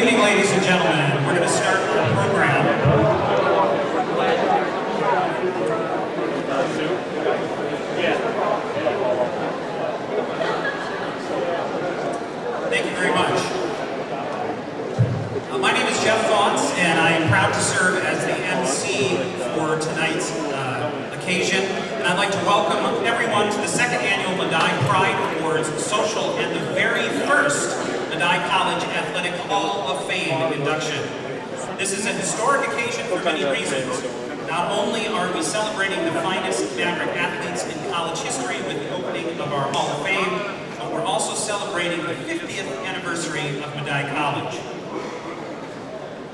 evening, ladies and gentlemen. We're going to start the program. Thank you very much. My name is Jeff Faunce, and I am proud to serve as the MC for tonight's occasion. And I'd like to welcome everyone to the second annual Medaille Pride Awards Social and the very first Medaille College Athletic Hall of Fame induction. This is a historic occasion for many reasons. Not only are we celebrating the finest Maverick athletes in college history with the opening of our Hall of Fame, but we're also celebrating the 50th anniversary of Medaille College.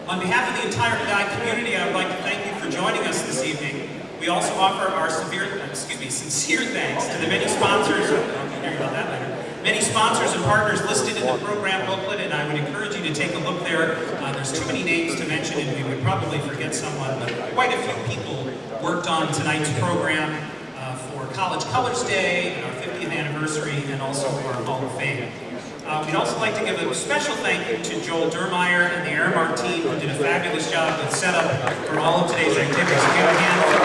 On behalf of the entire Medaille community, I would like to thank you for joining us this evening. We also offer our sincere thanks to the many sponsors. Many sponsors and partners listed in the program booklet, and I would encourage you to take a look there. There's too many names to mention, and we would probably forget someone, but quite a few people worked on tonight's program for College Colors Day, and our 50th anniversary, and also our Hall of Fame. We'd also like to give a special thank you to Joel Durmeyer and the Aramark team, who did a fabulous job with setup for all of today's activities. Give a hand for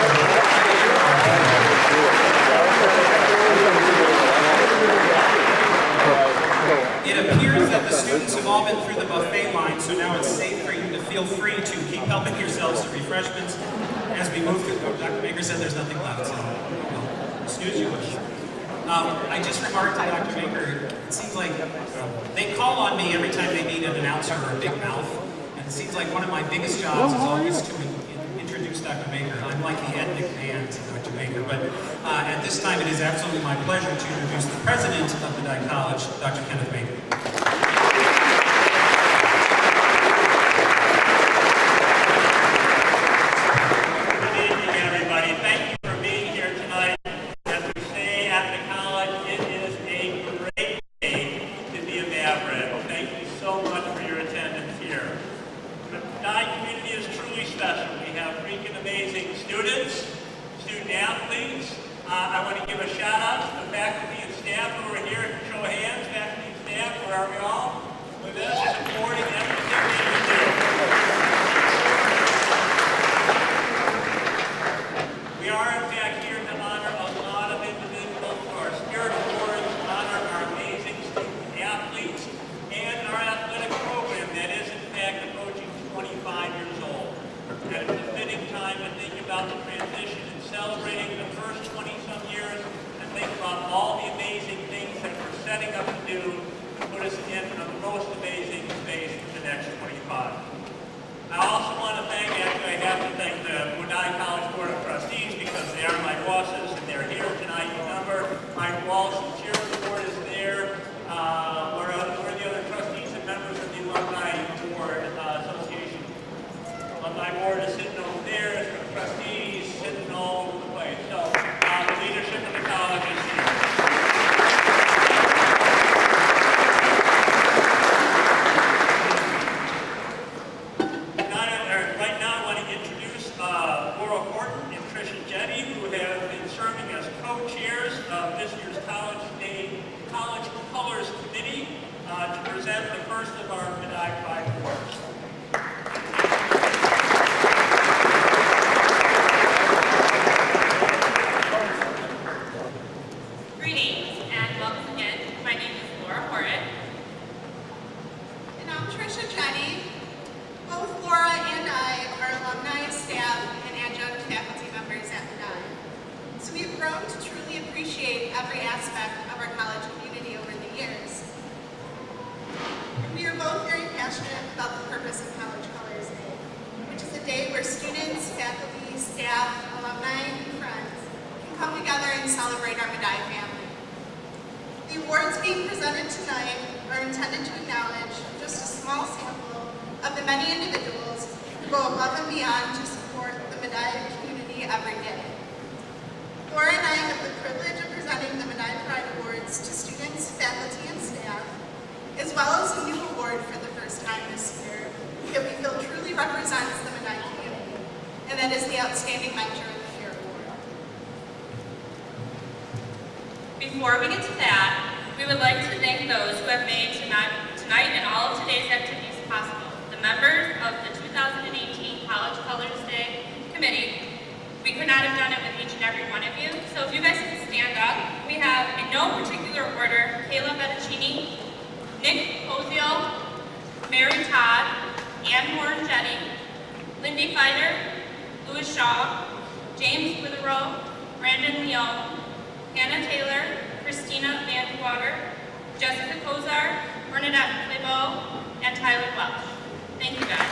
It appears that the students have all been through the buffet line, so now it's safe for you to feel free to keep helping yourselves to refreshments as we move through. Dr. Baker said there's nothing left, so snooze you wish. I just remarked to Dr. Baker, it seems like they call on me every time they need an announcer or a big mouth, and it seems like one of my biggest jobs is always to introduce Dr. Baker. I'm like the Ed McMahon to Dr. Baker, but at this time it is absolutely my pleasure to introduce the president of Medaille College, Dr. Kenneth Baker. Before we get to that, we would like to thank those who have made tonight and all of today's activities possible. one of you. So if you guys can stand up, we have, in no particular order, Kayla Bettacini, Nick Pozio, Mary Todd, Ann Morangetti, Lindy Fider, Louis Shaw, James Witherow, Brandon Leone, Hannah Taylor, Christina Vandewater, Jessica Kozar, Bernadette Clebo, and Tyler Welch. Thank you guys.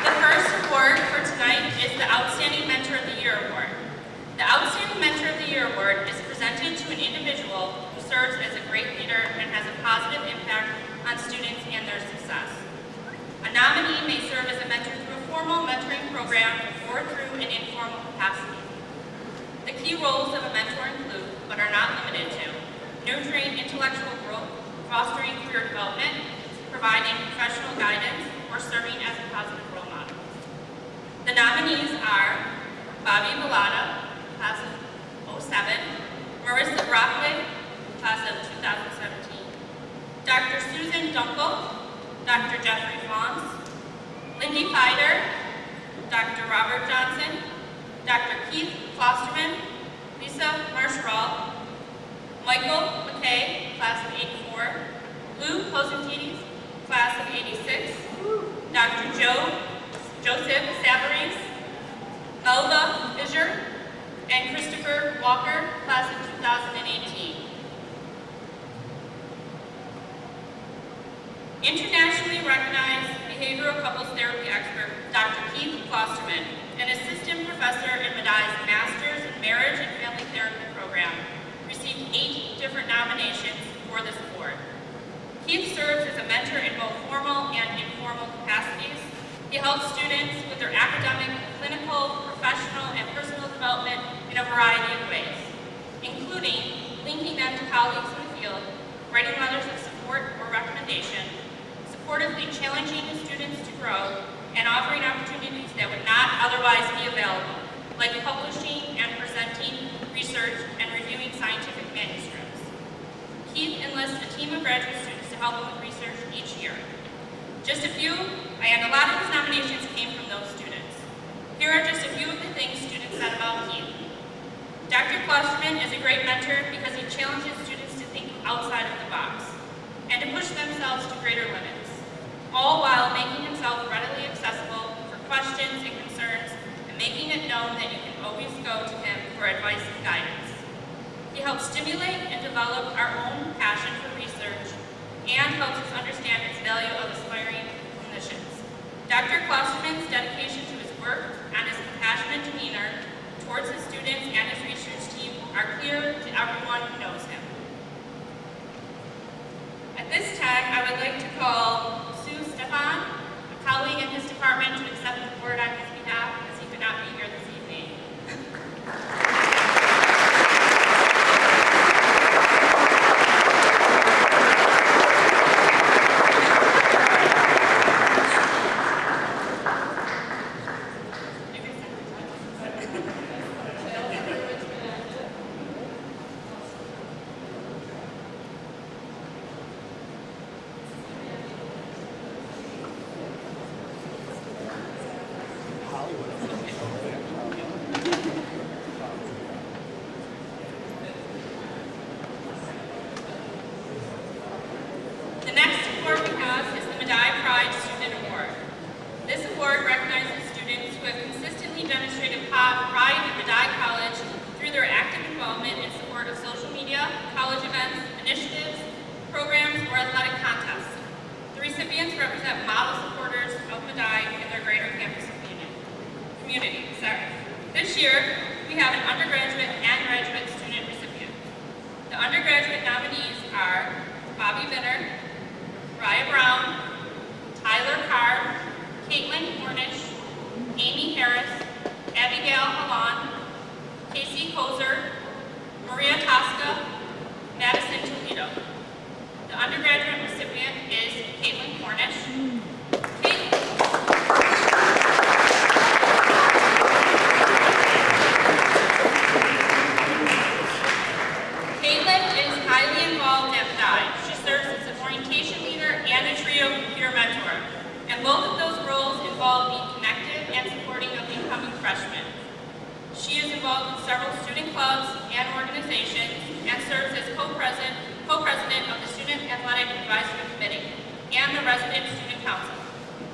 The first award for tonight is the Outstanding Mentor of the Year Award. The Outstanding Mentor of the Year Award is presented to an individual who serves as a great leader and has a positive impact on students and their success. A nominee may serve as a mentor through a formal mentoring program or through an informal capacity. The key roles of a mentor include, but are not limited to, nurturing intellectual growth, fostering career development, providing professional guidance, or serving as a positive role model. The nominees are Bobby Bellata, class of 07, Marissa Brockwood, class of 2017, Dr. Susan Dunkel, Dr. Jeffrey Fons, Lindy Fider, Dr. Robert Johnson, Dr. Keith Klosterman, Lisa Marshall, Michael McKay, class of 84, Lou Positides, class of 86, Dr. Joseph Savarese, Melba Fisher, and Christopher Walker, class of 2018. Internationally recognized behavioral couples therapy expert, Dr. Keith Klosterman, an assistant professor in Medaille's Master's in Marriage and Family Therapy program, received 8 different nominations for this award. Keith serves as a mentor in both formal and informal capacities. He helps students with their academic, clinical, professional, and personal development in a variety of ways, including linking them to colleagues in the field, writing letters of support or recommendation, supportively challenging the students to grow, and offering opportunities that would not otherwise be available, like publishing and presenting research and reviewing scientific manuscripts. Keith enlists a team of graduate students to help him with research each year. Just a few, and a lot of his nominations came from those students. Here are just a few of the things students said about Keith. Dr. Klosterman is a great mentor because he challenges students to think outside of the box and to push themselves to greater limits, all while making himself readily accessible for questions and concerns and making it known that you can always go to him for advice and guidance. He helps stimulate and develop our own passion for research and helps us understand its value of aspiring clinicians. Dr. Klosterman's dedication to his work and his compassionate demeanor towards his students and his research team are clear to everyone who knows him. At this time, I would like to call Sue Stefan, a colleague in his department, to accept the award on his behalf, as he could not be here this evening. The next award we have is the Medaille Pride Student Award. This award recognizes students who have consistently demonstrated pride in Medaille College through their active involvement in support of social media, college events, initiatives, programs, or athletic contests. The recipients represent model supporters of Medaille in their greater campus community. This year, we have an undergraduate and graduate student recipient. The undergraduate nominees are Bobby Binner, Raya Brown, Tyler Carr, Caitlin Cornish, Amy Harris, Abigail Halan, Casey Kozer, Maria Tosca, Madison Toledo. The undergraduate recipient is Caitlin Cornish. Caitlin is highly involved at Medaille. She serves as an orientation leader and a trio peer mentor. And both of those clubs and organizations and serves as co-president of the Student Athletic Advisory Committee and the Resident Student Council.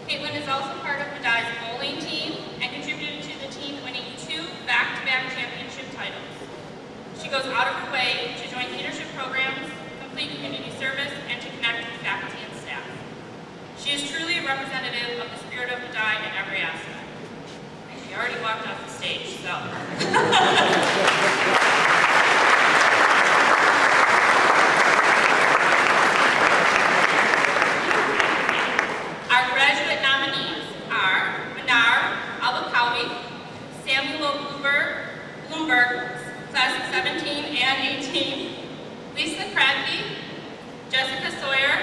Caitlin is also part of Medaille's bowling team and contributed to the team winning 2 back-to-back championship titles. She goes out of her way to join leadership programs, complete community service, and to connect with faculty and staff. She is truly a representative of the spirit of Medaille in every aspect. And she already walked off the stage, so. Our graduate nominees are Manar Albakawi, Samuel Bloomberg, class of 17 and 18, Lisa Kradke, Jessica Sawyer,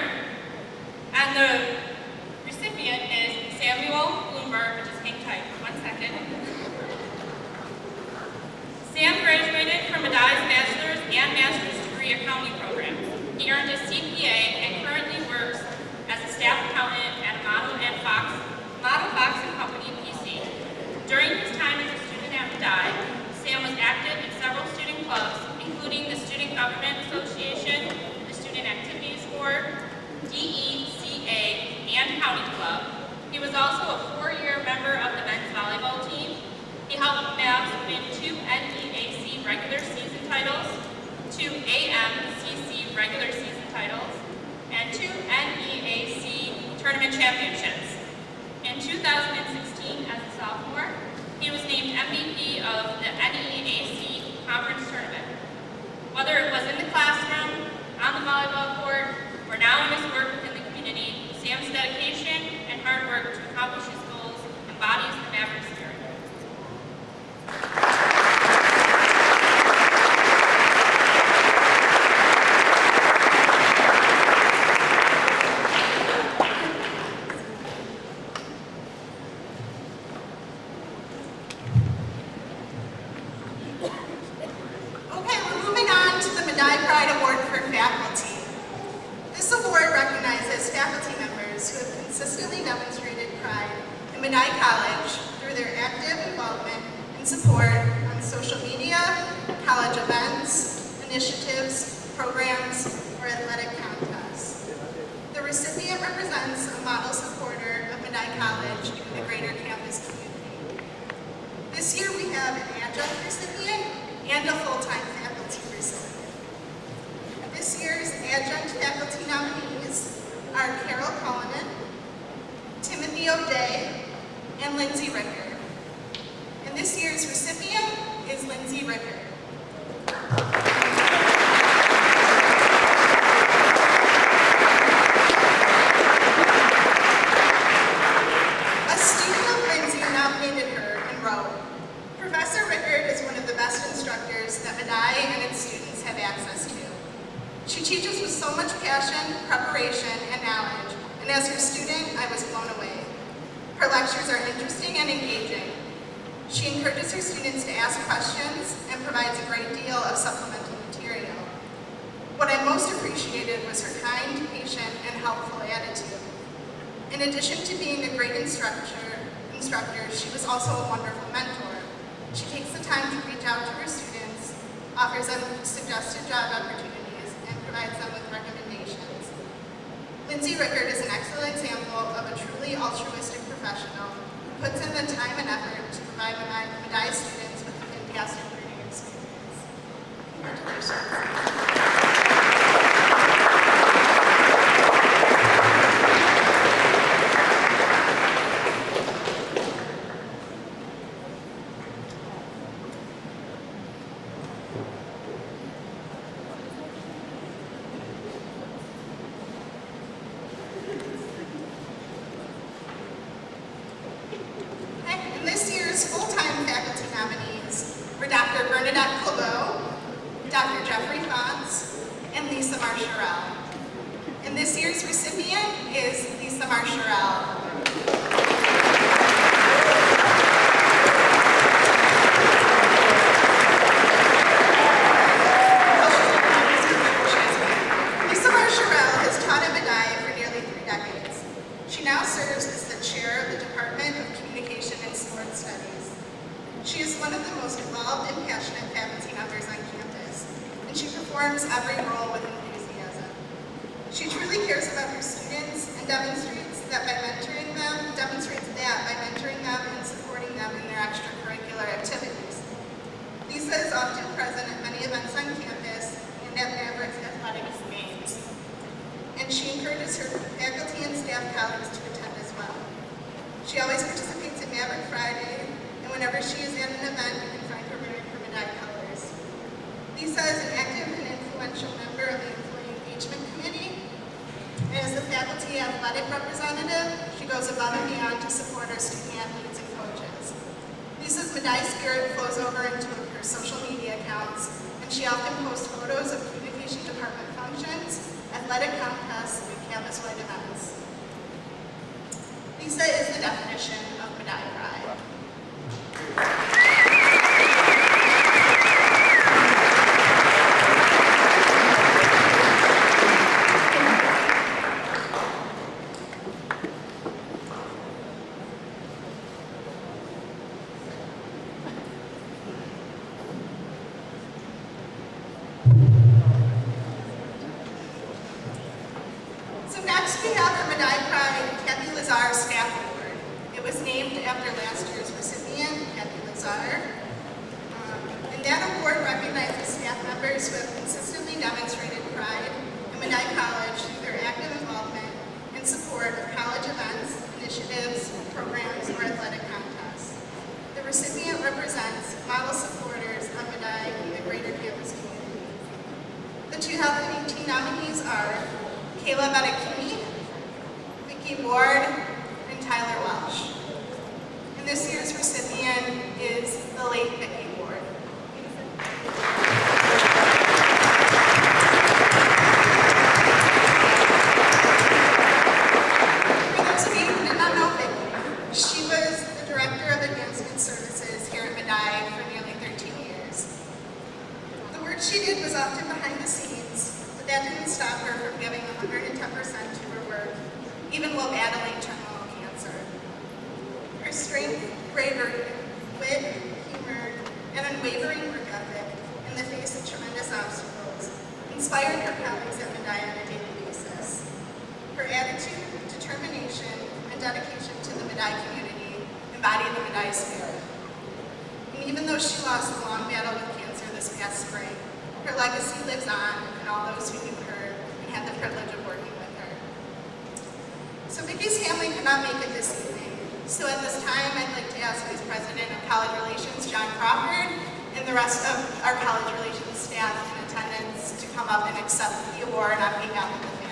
and the recipient is Samuel Bloomberg, which is hang tight for 1 second. Sam graduated from Medaille's bachelor's and master's degree accounting programs. He earned his CPA and currently works as a staff accountant at Model Fox and Company, PC. During his time as a student at Medaille, Sam was active in several student clubs, including the Student Government Association, the Student Activities Board, DECA, and County Club. He was also a 4-year member of the men's volleyball team. He helped Mavs win 2 NEAC regular season titles, 2 AMCC regular season titles, and 2 NEAC tournament championships. In 2016, as a sophomore, he was named MVP of the NEAC conference tournament. Whether it was in the classroom, on the volleyball court, or now in his work within the community, Sam's dedication and hard work to accomplish his goals embodies the Maverick spirit. Medaille College through their active involvement and support on social media, college events, initiatives, programs, or athletic contests. The recipient represents a model supporter of Medaille College and the greater campus community. This year we have an adjunct recipient and a full-time faculty recipient. This year's adjunct faculty nominees are Carol Cullinan, Timothy O'Day, and Lindsay Ricker. And this year's recipient is Lindsay Ricker. A student of Lindsay nominated her and wrote, "Professor Rickard is one of the best instructors that Medaille and its students have access to. She teaches with so much passion, preparation, and knowledge, and as her student, I was blown away. Her lectures are interesting and engaging. She encourages her students to ask questions and provides a great deal of supplemental material. What I most appreciated was her kind, patient, and helpful attitude. In addition to being a great instructor, she was also a wonderful mentor. She takes the time to reach out to her students, offers them suggested job opportunities, and provides them with recommendations. Lindsay Rickard is an excellent example of a truly altruistic professional who puts in the time and effort to provide Medaille students with a fantastic learning experience." Congratulations. Full-time faculty nominees were Dr. Bernadette Clebeau, Dr. Jeffrey Fonts, and Lisa Marcherell. And this year's recipient is Lisa Marcherell. Lisa Marcherell has taught at Medaille for nearly 3 decades. She now serves as the chair of the Department of Communication and Sports Studies. She is one of the most involved and passionate faculty members performs every role with enthusiasm. She truly cares about her students and demonstrates that by mentoring them and supporting them in their extracurricular activities. Lisa is often present at many events on campus and at Maverick's athletics games. And she encourages her faculty and staff colleagues to attend as well. She always participates in Maverick Friday, and whenever she is at an event, you can find her wearing her Medaille colors. Lisa is an active and influential member of the Employee Engagement Committee. And as the faculty athletic representative, she goes above and beyond to support our student athletes and coaches. Lisa's Medaille spirit flows over into her social media accounts, and she often posts photos of communication department functions, athletic contests, and campus-wide events. Lisa is the definition of Medaille pride. So next we have our Medaille Pride Kathy Lazar Staff Award. It was named after last year's recipient, Kathy Lazar. And that award recognizes staff members who have consistently demonstrated pride in Medaille College through their active involvement and support of college events, initiatives, programs, or athletic contests. The recipient represents model supporters of Medaille in the greater campus community. The 2018 nominees are Kayla Medaille, Vicki Ward, and Tyler Welsh. And this year's recipient is the late Vicki Ward. For those of you who did not know Vicki, she was the Director of Advancement Services here at Medaille for nearly 13 years. The work she did was often behind the scenes, but that didn't stop her from giving 110% to her work, even while battling terminal cancer. Her strength, bravery, wit, humor, and unwavering work ethic in the face of tremendous obstacles inspired her colleagues at Medaille on a daily basis. Her attitude, determination, and dedication to the Medaille community embody the Medaille spirit. And even though she lost the long battle with cancer this past spring, her legacy lives on in all those who knew her and had the privilege of working with her. So Vicki's family could not make it this evening. So at this time, I'd like to ask Vice President of College Relations, John Crawford, and the rest of our College Relations staff in attendance to come up and accept the award on behalf of the family.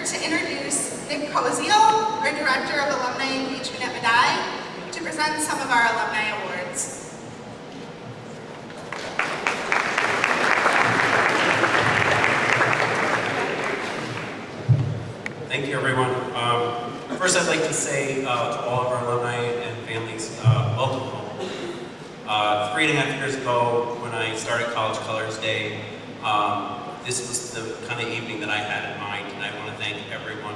To introduce Nick Cozio, our Director of Alumni Engagement at Medaille, to present some of our alumni awards. Thank you, everyone. First, I'd like to say to all of our alumni and families, welcome home. 3.5 years ago, when I started College Colors Day, this was the kind of evening that I had in mind, and I want to thank everyone,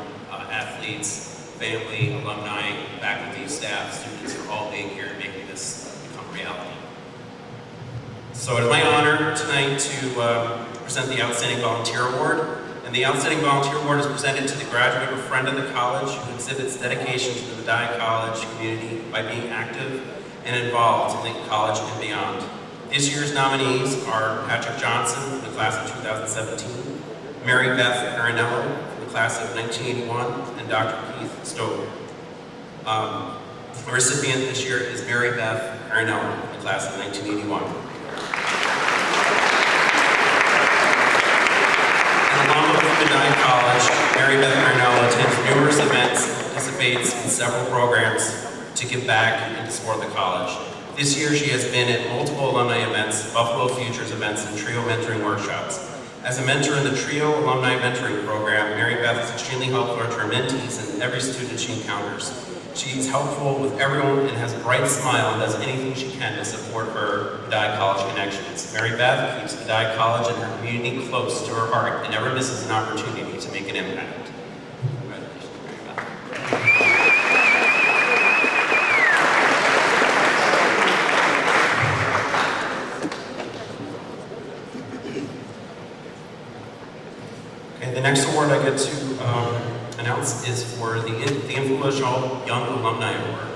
athletes, family, alumni, faculty, staff, students for all being here and making this become reality. So it is my honor tonight to present the Outstanding Volunteer Award. And the Outstanding Volunteer Award is presented to the graduate or friend of the college who exhibits dedication to the Medaille College community by being active and involved in the college and beyond. This year's nominees are Patrick Johnson from the class of 2017, Mary Beth Arinello from the class of 1981, and Dr. Keith Stover. The recipient this year is Mary Beth Arinello from the class of 1981. An alum of Medaille College, Mary Beth Medaille attends several programs to give back and to support the college. This year, she has been at multiple alumni events, Buffalo Futures events, and TRIO mentoring workshops. As a mentor in the TRIO Alumni Mentoring Program, Mary Beth is extremely helpful to her mentees and every student she encounters. She's helpful with everyone and has a bright smile and does anything she can to support her Medaille College connections. Mary Beth keeps Medaille College and her community close to her heart and never misses an opportunity to make an impact. Congratulations, Mary Beth. Okay, the next award I get to announce is for the Influential Young Alumni Award.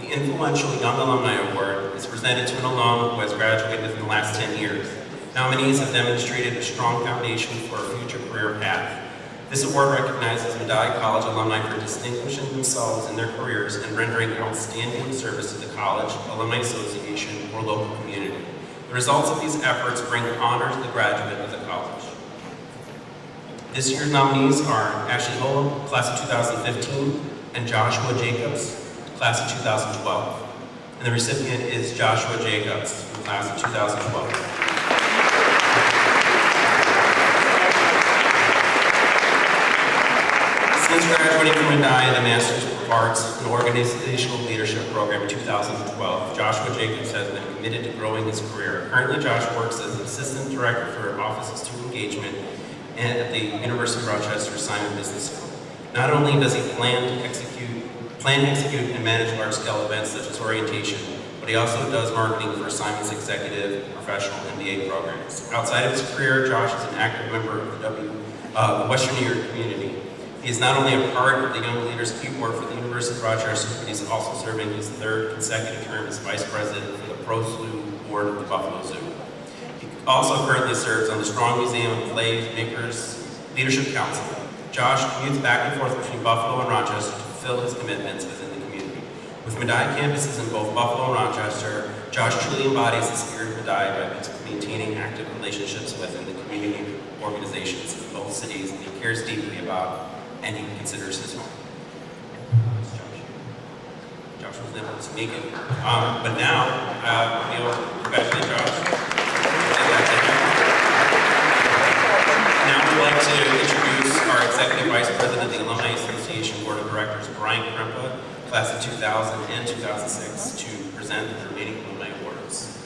The Influential Young Alumni Award is presented to an alum who has graduated in the last 10 years. Nominees have demonstrated a strong foundation for a future career path. This award recognizes Medaille College alumni for distinguishing themselves in their careers and rendering outstanding service to the college, alumni association, or local community. The results of these efforts bring honor to the graduate of the college. This year's nominees are Ashley Holm, class of 2015, and Joshua Jacobs, class of 2012. And the recipient is Joshua Jacobs, from class of 2012. Since graduating from Medaille, the Master's of Arts in Organizational Leadership program in 2012, Joshua Jacobs has been committed to growing his career. Currently, Josh works as an Assistant Director for Office of Student Engagement and at the University of Rochester Simon Business School. Not only does he plan, execute, and manage large-scale events such as orientation, but he also does marketing for Simon's executive professional MBA programs. Outside of his career, Josh is an active member of the Western New York community. He is not only a part of the Young Leaders Key Board for the University of Rochester, but he's also serving his third consecutive term as Vice President for the Pro Zoo Board of the Buffalo Zoo. He also currently serves on the Strong Museum of Play Makers Leadership Council. Josh commutes back and forth between Buffalo and Rochester to fulfill his commitments within the community. With Medaille campuses in both Buffalo and Rochester, Josh truly embodies the spirit of Medaille by maintaining active relationships within the community organizations in both cities that he cares deeply about and he considers his home. Josh was never to make it. But now, congratulate Josh. Now we'd like to introduce our Executive Vice President of the Alumni Association Board of Directors, Brian Krempa, class of 2000 and 2006, to present the remaining alumni awards.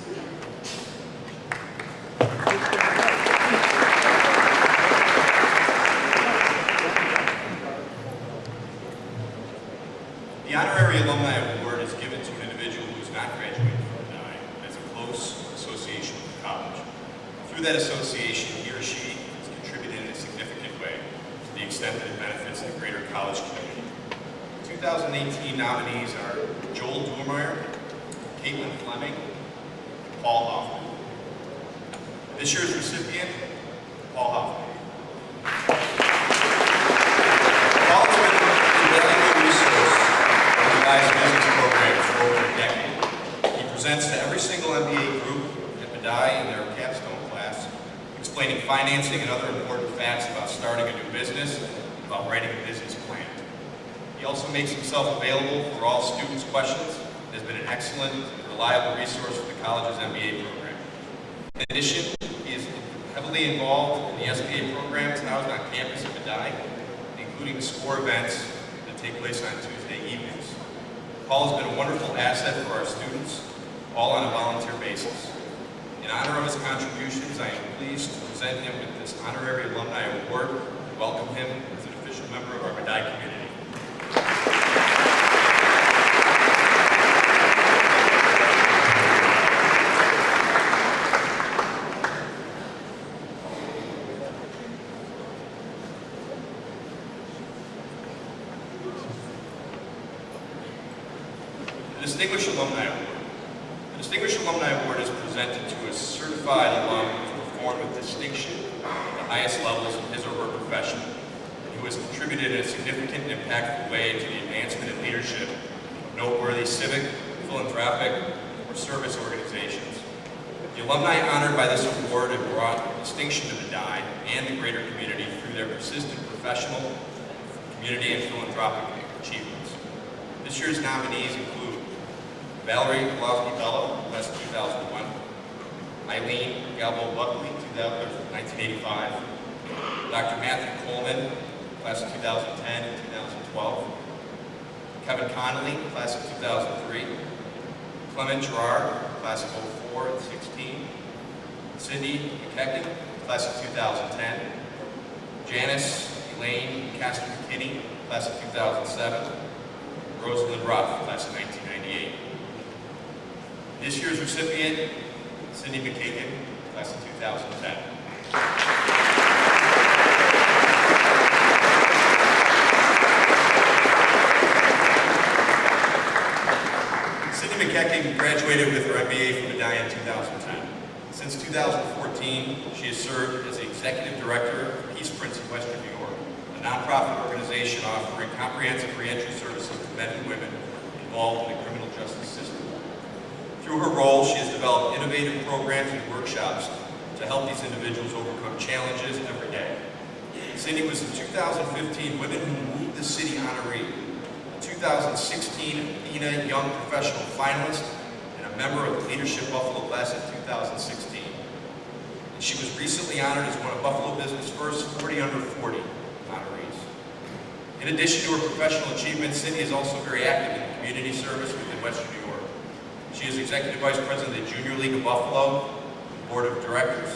The Honorary Alumni Award is given to an individual who is not graduated from Medaille and has a close association with the college. Through that association, he or she has contributed in a significant way to the extent that it benefits the greater college community. 2018 nominees are Joel Duermeyer, Caitlin Fleming, and Paul Hoffman. This year's recipient, Paul Hoffman. Paul has been an invaluable resource in the Medaile's business program for over a decade. He presents to every single MBA group at Medaille in their capstone class, explaining financing and other important facts about starting a new business and about writing a business plan. He also makes himself available for all students' questions and has been an excellent and reliable resource for the college's MBA program. In addition, he is heavily involved in the SBA programs housed on campus at Medaille, including the SCORE events that take place on Tuesday evenings. Paul has been a wonderful asset for our students, all on a volunteer basis. In honor of his contributions, I am pleased to present him with this Honorary Alumni Award and welcome him as an official member of our Medaille community. The Distinguished Alumni Award. The Distinguished Alumni Award is presented to a certified alum who has performed with distinction at the highest levels of his or her profession, and who has contributed in a significant and impactful way to the advancement and leadership of noteworthy civic, philanthropic, or service organizations. The alumni honored by this award have brought distinction to Medaille and the greater community through their persistent professional, community, and philanthropic achievements. This year's nominees include Valerie Pawlowski-Bello, class of 2001, Eileen Galbo-Buckley, 1985, Dr. Matthew Coleman, class of 2010 and 2012, Kevin Connolly, class of 2003, Clement Gerard, class of 04 and 16, Cindy McKechnie, class of 2010, Janice Elaine Castro-McKinney, class of 2007, Rosalind Ruff, class of 1998. This year's recipient, Cindy McKechnie, class of 2010. Cindy McKechnie graduated with her MBA from Medaille in 2010. Since 2014, she has served as the Executive Director of Peace Prince in Western New York, a nonprofit organization offering comprehensive reentry services to men and women involved in the criminal justice system. Through her role, she has developed innovative programs and workshops to help these individuals overcome challenges every day. Cindy was the 2015 Women Who Moved the City honoree, a 2016 Athena Young Professional finalist, and a member of the Leadership Buffalo class of 2016. And she was recently honored as one of Buffalo Business First's 40 under 40 honorees. In addition to her professional achievements, Cindy is also very active in community service within Western New York. She is Executive Vice President of the Junior League of Buffalo, Board of Directors.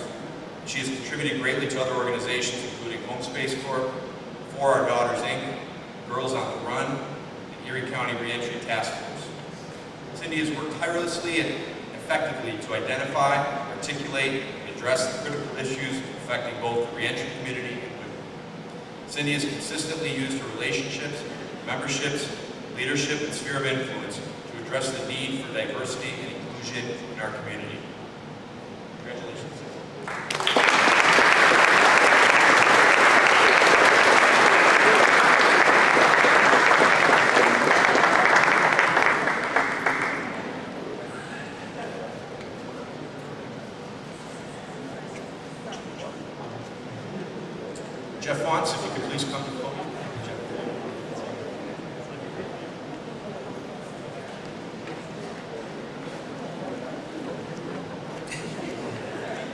She has contributed greatly to other organizations, including Home Space Corp, For Our Daughters, Inc., Girls on the Run, and Erie County Reentry Task Force. Cindy has worked tirelessly and effectively to identify, articulate, and address the critical issues affecting both the reentry community and women. Cindy has consistently used her relationships, memberships, leadership, and sphere of influence to address the need for diversity and inclusion in our community. Congratulations. Jeff Wantz, if you could please come to the podium.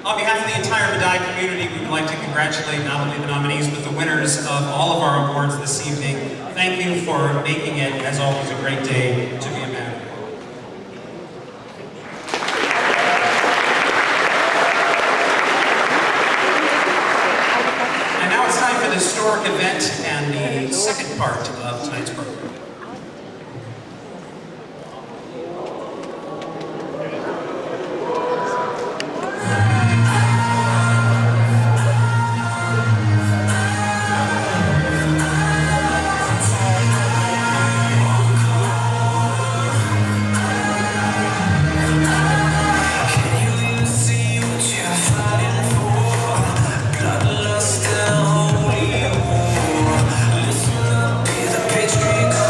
On behalf of the entire Medaille community, we would like to congratulate not only the nominees, but the winners of all of our awards this evening. Thank you for making it, as always, a great day to be a man. And now it's time for the historic event and the second part of tonight's program. Listen up, be the patriot.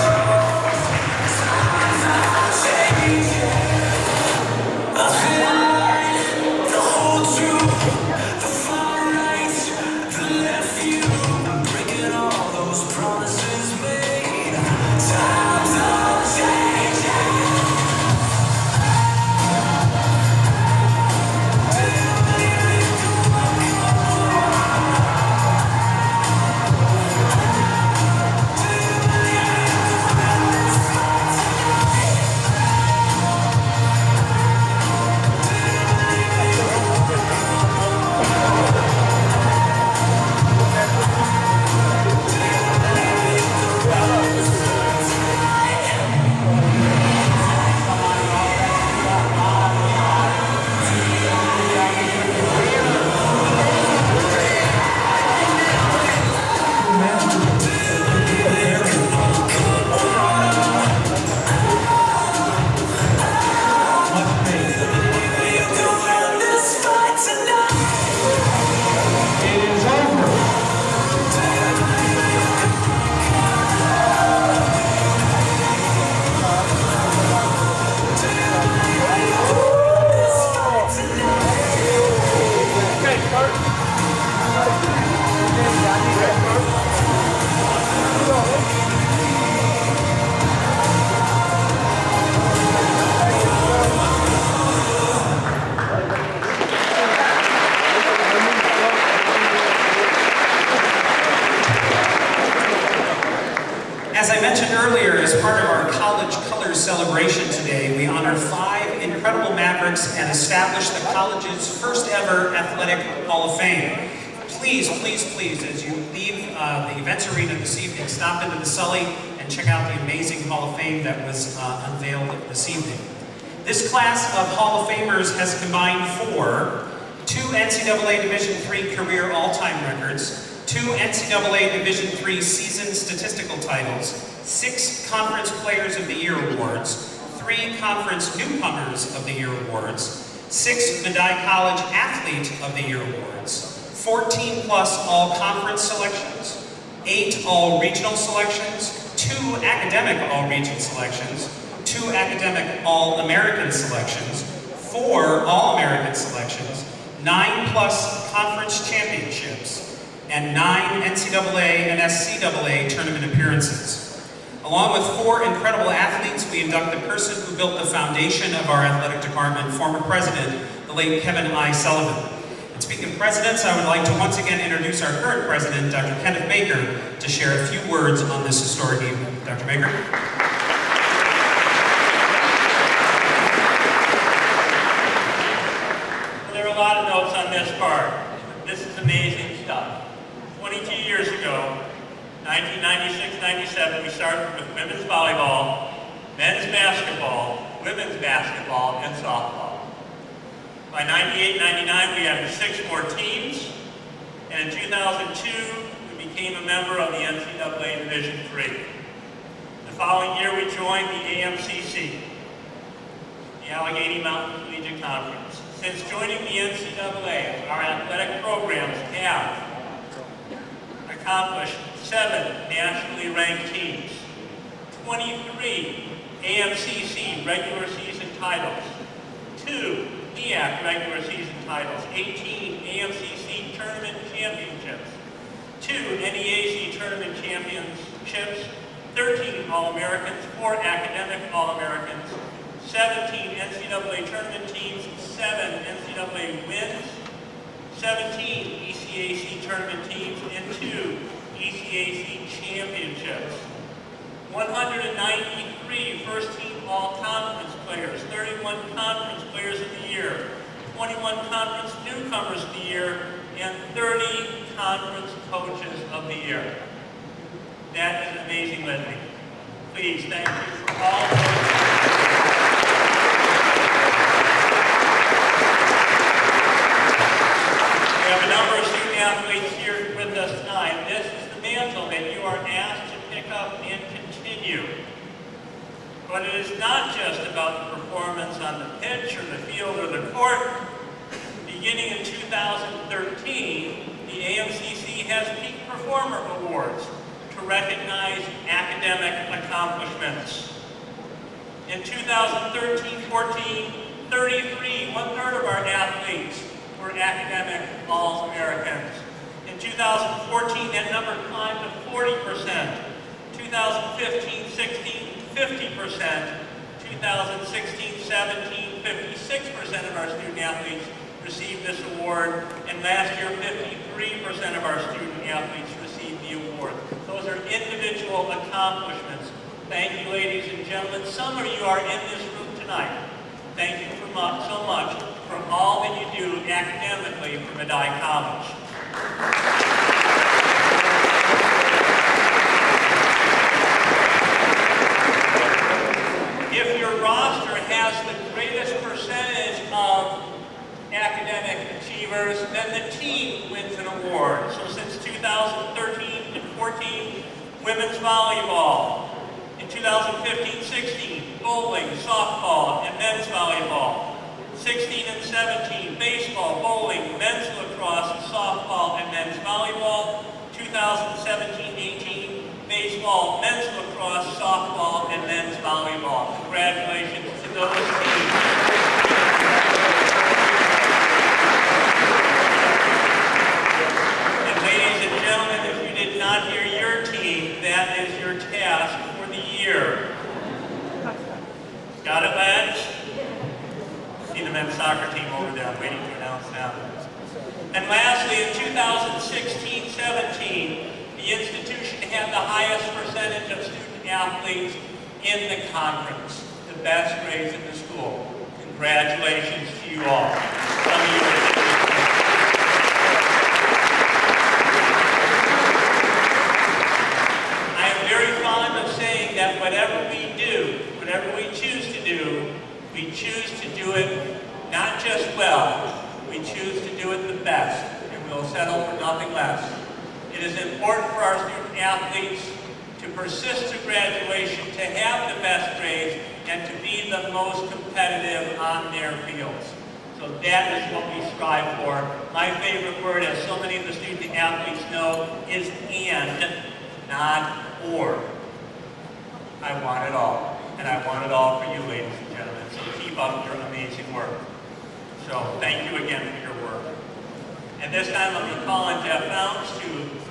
I mentioned earlier, as part of our College Colors celebration today, we honor 5 incredible Mavericks and establish the college's first ever Athletic Hall of Fame. Please, please, please, as you leave the events arena this evening, stop into the Sully and check out the amazing Hall of Fame that was unveiled this evening. This class of Hall of Famers has combined for 2 NCAA Division III career all-time records, 2 NCAA Division III season statistical titles, 6 Conference Players of the Year awards, 3 Conference Newcomers of the Year awards, 6 Medaille College Athlete of the Year awards, 14 plus all-conference selections, 8 all-regional selections, 2 academic all-region selections, 2 academic all-American selections, 4 all-American selections, 9 plus conference championships, and 9 NCAA and SCAA tournament appearances. Along with 4 incredible athletes, we induct the person who built the foundation of our athletic department, former president, the late Kevin I. Sullivan. And speaking of presidents, I would like to once again introduce our current president, Dr. Kenneth Baker, to share a few words on this historic evening. Dr. Baker. Well, there are a lot of notes on this part. This is amazing stuff. 22 years ago, 1996-97, we started with women's volleyball, men's basketball, women's basketball, and softball. By 98-99, we had 6 more teams, and in 2002, we became a member of the NCAA Division III. The following year, we joined the AMCC, the Allegheny Mountain Collegiate Conference. Since joining the NCAA, our athletic programs have accomplished 7 nationally ranked teams, 23 AMCC regular season titles, 2 NEAC regular season titles, 18 AMCC tournament championships, 2 NEAC tournament championships, 13 All-Americans, 4 academic All-Americans, 17 NCAA tournament teams, 7 NCAA wins, 17 ECAC tournament teams, and 2 ECAC championships. 193 first-team all-conference players, 31 conference players of the year, 21 conference newcomers of the year, and 30 conference coaches of the year. That is an amazing litany. Please, thank you for all those. We have a number of student athletes here with us tonight. This is the mantle that you are asked to pick up and continue. But it is not just about the performance on the pitch or the field or the court. Beginning in 2013, the AMCC has Peak Performer Awards to recognize academic accomplishments. In 2013-14, 33, 1/3 of our athletes were academic All-Americans. In 2014, that number climbed to 40%. 2015-16, 50%. 2016-17, 56% of our student athletes received this award. And last year, 53% of our student athletes received the award. Those are individual accomplishments. Thank you, ladies and gentlemen. Some of you are in this room tonight. Thank you so much for all that you do academically for Medaille College. If your roster has the greatest percentage of academic achievers, then the team wins an award. So since 2013 and 14, women's volleyball. In 2015-16, bowling, softball, and men's volleyball. 16 and 17, baseball, bowling, men's lacrosse, softball, and men's volleyball. 2017-18, baseball, men's lacrosse, softball, and men's volleyball. Congratulations to those teams. And ladies and gentlemen, if you did not hear your team, that is your task for the year. Got it, lads? See the men's soccer team over there, I'm waiting to announce now. And lastly, in 2016-17, the institution had the highest percentage of student athletes in the conference, the best grades in the school. Congratulations to you all. Some of you I am very fond of saying that whatever we do, whatever we choose to do, we choose to do it not just well, we choose to do it the best, and we'll settle for nothing less. It is important for our student athletes to persist to graduation, to have the best grades, and to be the most competitive on their fields. So that is what we strive for. My favorite word, as so many of the student athletes know, is and, not or. I want it all. And I want it all for you, ladies and gentlemen. So keep up your amazing work. So thank you again for your work. At this time, let me call on Jeff Founts to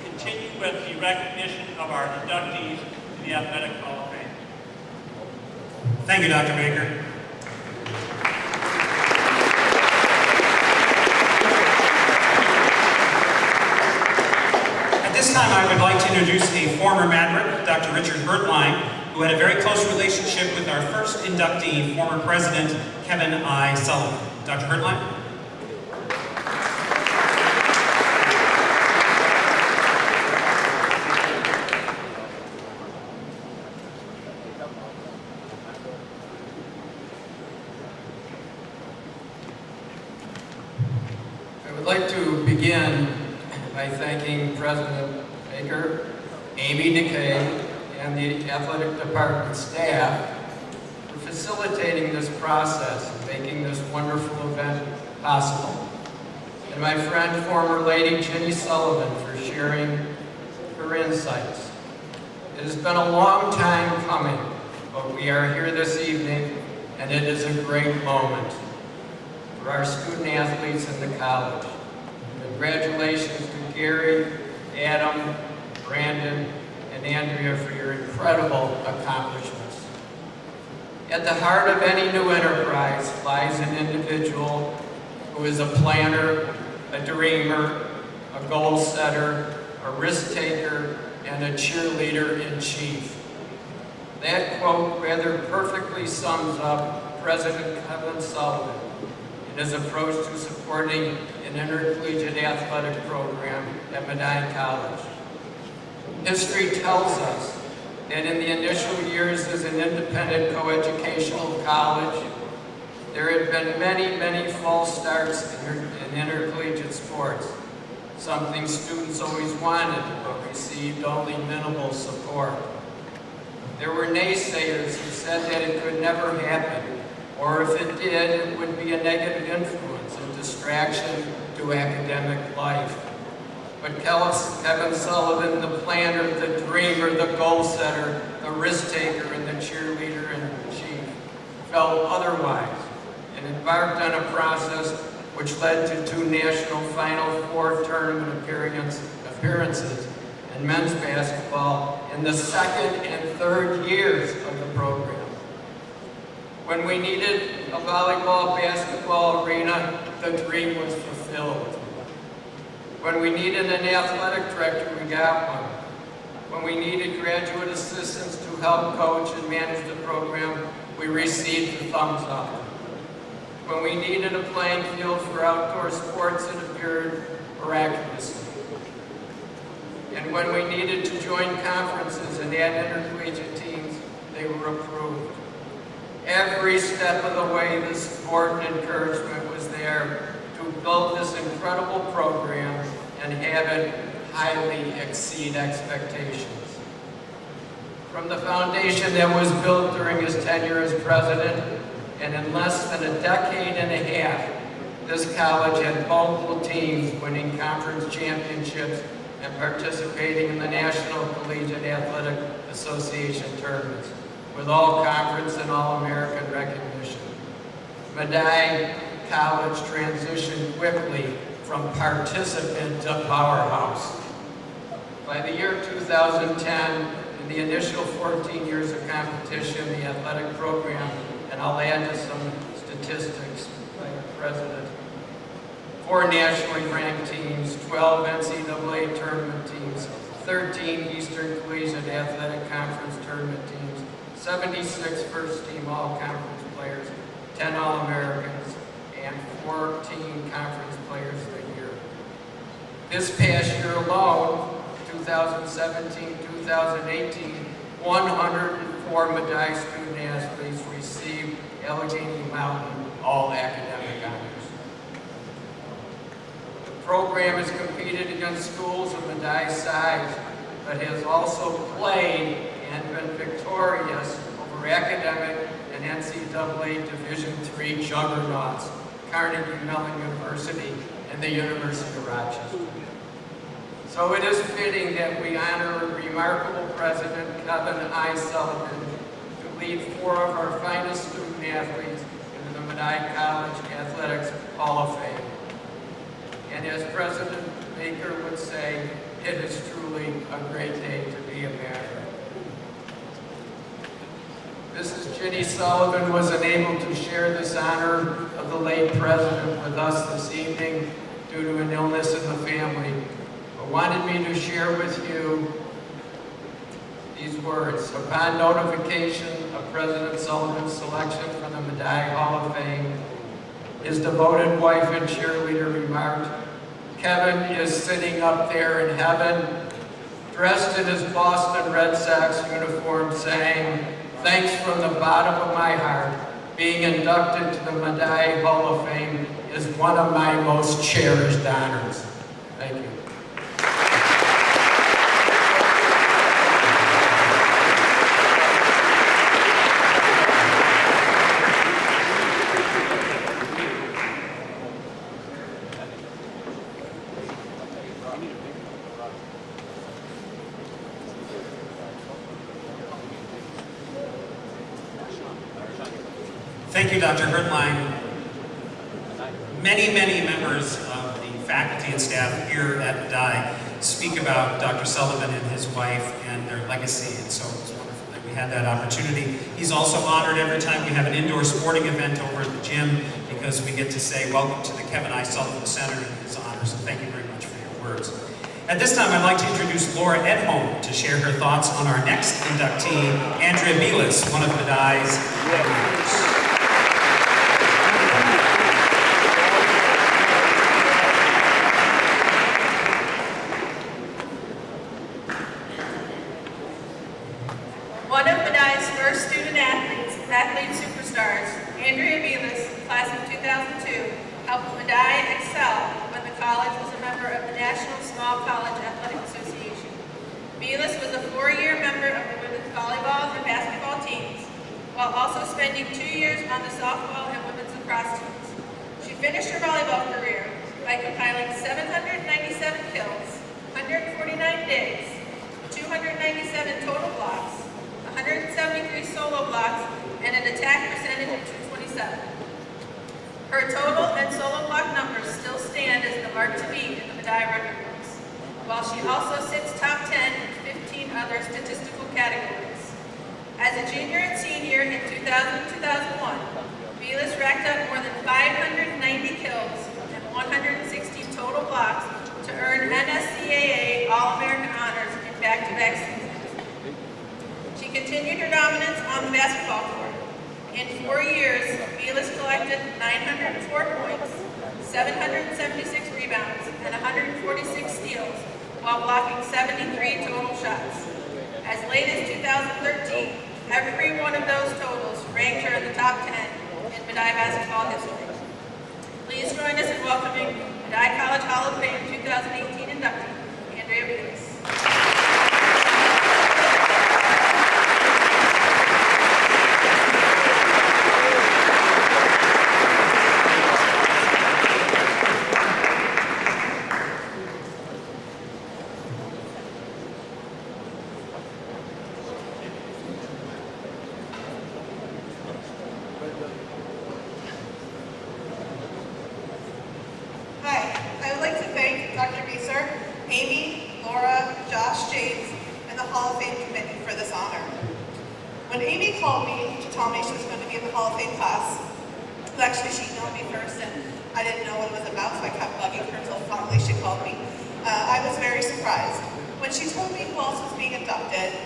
continue with the recognition of our inductees to the Athletic Hall of Fame. Thank you, Dr. Baker. At this time, I would like to introduce a former Maverick, Dr. Richard Hertline, who had a very close relationship with our first inductee, former President Kevin I. Sullivan. Dr. Hertline. I would like to begin by thanking President Baker, Amy DeKay, and the athletic department staff for facilitating this process and making this wonderful event possible. And my friend, former Lady Ginny Sullivan, for sharing her insights. It has been a long time coming, but we are here this evening, and it is a great moment for our student athletes in the college. Congratulations to Gary, Adam, Brandon, and Andrea for your incredible accomplishments. At the heart of any new enterprise lies an individual who is a planner, a dreamer, a goal setter, a risk taker, and a cheerleader in chief. That quote rather perfectly sums up President Kevin Sullivan in his approach to supporting an intercollegiate athletic program at Medaille College. History tells us that in the initial years as an independent coeducational college, there had been many false starts in intercollegiate sports, something students always wanted but received only minimal support. There were naysayers who said that it could never happen, or if it did, it would be a negative influence and distraction to academic life. But Kevin Sullivan, the planner, the dreamer, the goal setter, the risk taker, and the cheerleader in chief, felt otherwise and embarked on a process which led to 2 national Final Four tournament appearances in men's basketball in the 2nd and 3rd years of the program. When we needed a volleyball, basketball arena, the dream was fulfilled. When we needed an athletic director, we got one. When we needed graduate assistants to help coach and manage the program, we received the thumbs up. When we needed a playing field for outdoor sports, it appeared miraculously. And when we needed to join conferences and add intercollegiate teams, they were approved. Every step of the way, the support and encouragement was there to build this incredible program and have it highly exceed expectations. From the foundation that was built during his tenure as president, and in less than a decade and a half, this college had multiple teams winning conference championships and participating in the National Collegiate Athletic Association tournaments, with all conference and all-American recognition. Medaille College transitioned quickly from participant to powerhouse. By the year 2010, in the initial 14 years of competition, the athletic program, and I'll add to some statistics by the president, 4 nationally ranked teams, 12 NCAA tournament teams, 13 Eastern Collegiate Athletic Conference tournaments, tournament teams, 76 first-team all-conference players, 10 All-Americans, and 14 conference players of the year. This past year alone, 2017-2018, 104 Medaille student athletes received Allegheny Mountain all-academic honors. The program has competed against schools of Medaille size, but has also played and been victorious over academic and NCAA Division III juggernauts, Carnegie Mellon University and the University of Rochester. So it is fitting that we honor remarkable President Kevin I. Sullivan to lead 4 of our finest student athletes into the Medaille College Athletics Hall of Fame. And as President Baker would say, it is truly a great day to be American. Mrs. Ginny Sullivan was unable to share this honor of the late president with us this evening due to an illness in the family, but wanted me to share with you these words. Upon notification of President Sullivan's selection for the Medaille Hall of Fame, his devoted wife and cheerleader remarked, "Kevin is sitting up there in heaven, dressed in his Boston Red Sox uniform, saying, 'Thanks from the bottom of my heart. Being inducted to the Medaille Hall of Fame is one of my most cherished honors.'" Thank you. Thank you, Dr. Hertlein. Many members of the faculty and staff here at Medaille speak about Dr. Sullivan and his wife and their legacy, and so it's wonderful that we had that opportunity. He's also honored every time we have an indoor sporting event over at the gym because we get to say welcome to the Kevin I. Sullivan Center and his honors, so thank you very much for your words. At this time, I'd like to introduce Laura Edholm to share her thoughts on our next inductee, Andrea Belis, one of Medaille's members. One of Medaille's first student athletes, athlete superstars, Andrea Belis, class of 2002, helped Medaille excel when the college was a member of the National Small College Athletic Association. Belis was a 4-year member of the women's volleyball and basketball teams, while also spending 2 years on the softball and women's lacrosse teams. She finished her volleyball career by compiling 797 kills, 149 digs, 297 total blocks, 173 solo blocks, and an attack percentage of 227. Her total and solo block numbers still stand as the mark to beat in the Medaille record books, while she also sits top 10 in 15 other statistical categories. As a junior and senior in 2000 and 2001, Belis racked up more than 590 kills and 160 total blocks to earn NSCAA All-American honors in back-to-back seasons. She continued her dominance on the basketball court. In 4 years, Belis collected 904 points, 776 rebounds, and 146 steals, while blocking 73 total shots. As late as 2013, every one of those totals ranked her in the top 10 in Medaille basketball history. Please join us in welcoming Medaille College Hall of Fame 2018 inductee, Andrea Belis. Hi, I would like to thank Dr. Beeser, Amy, Laura, Josh, James, and the Hall of Fame committee for this honor. When Amy called me to tell me she was going to be in the Hall of Fame class, well, actually she emailed me first and I didn't know what it was about, so I kept bugging her until finally she called me. I was very surprised. When she told me who else was being inducted,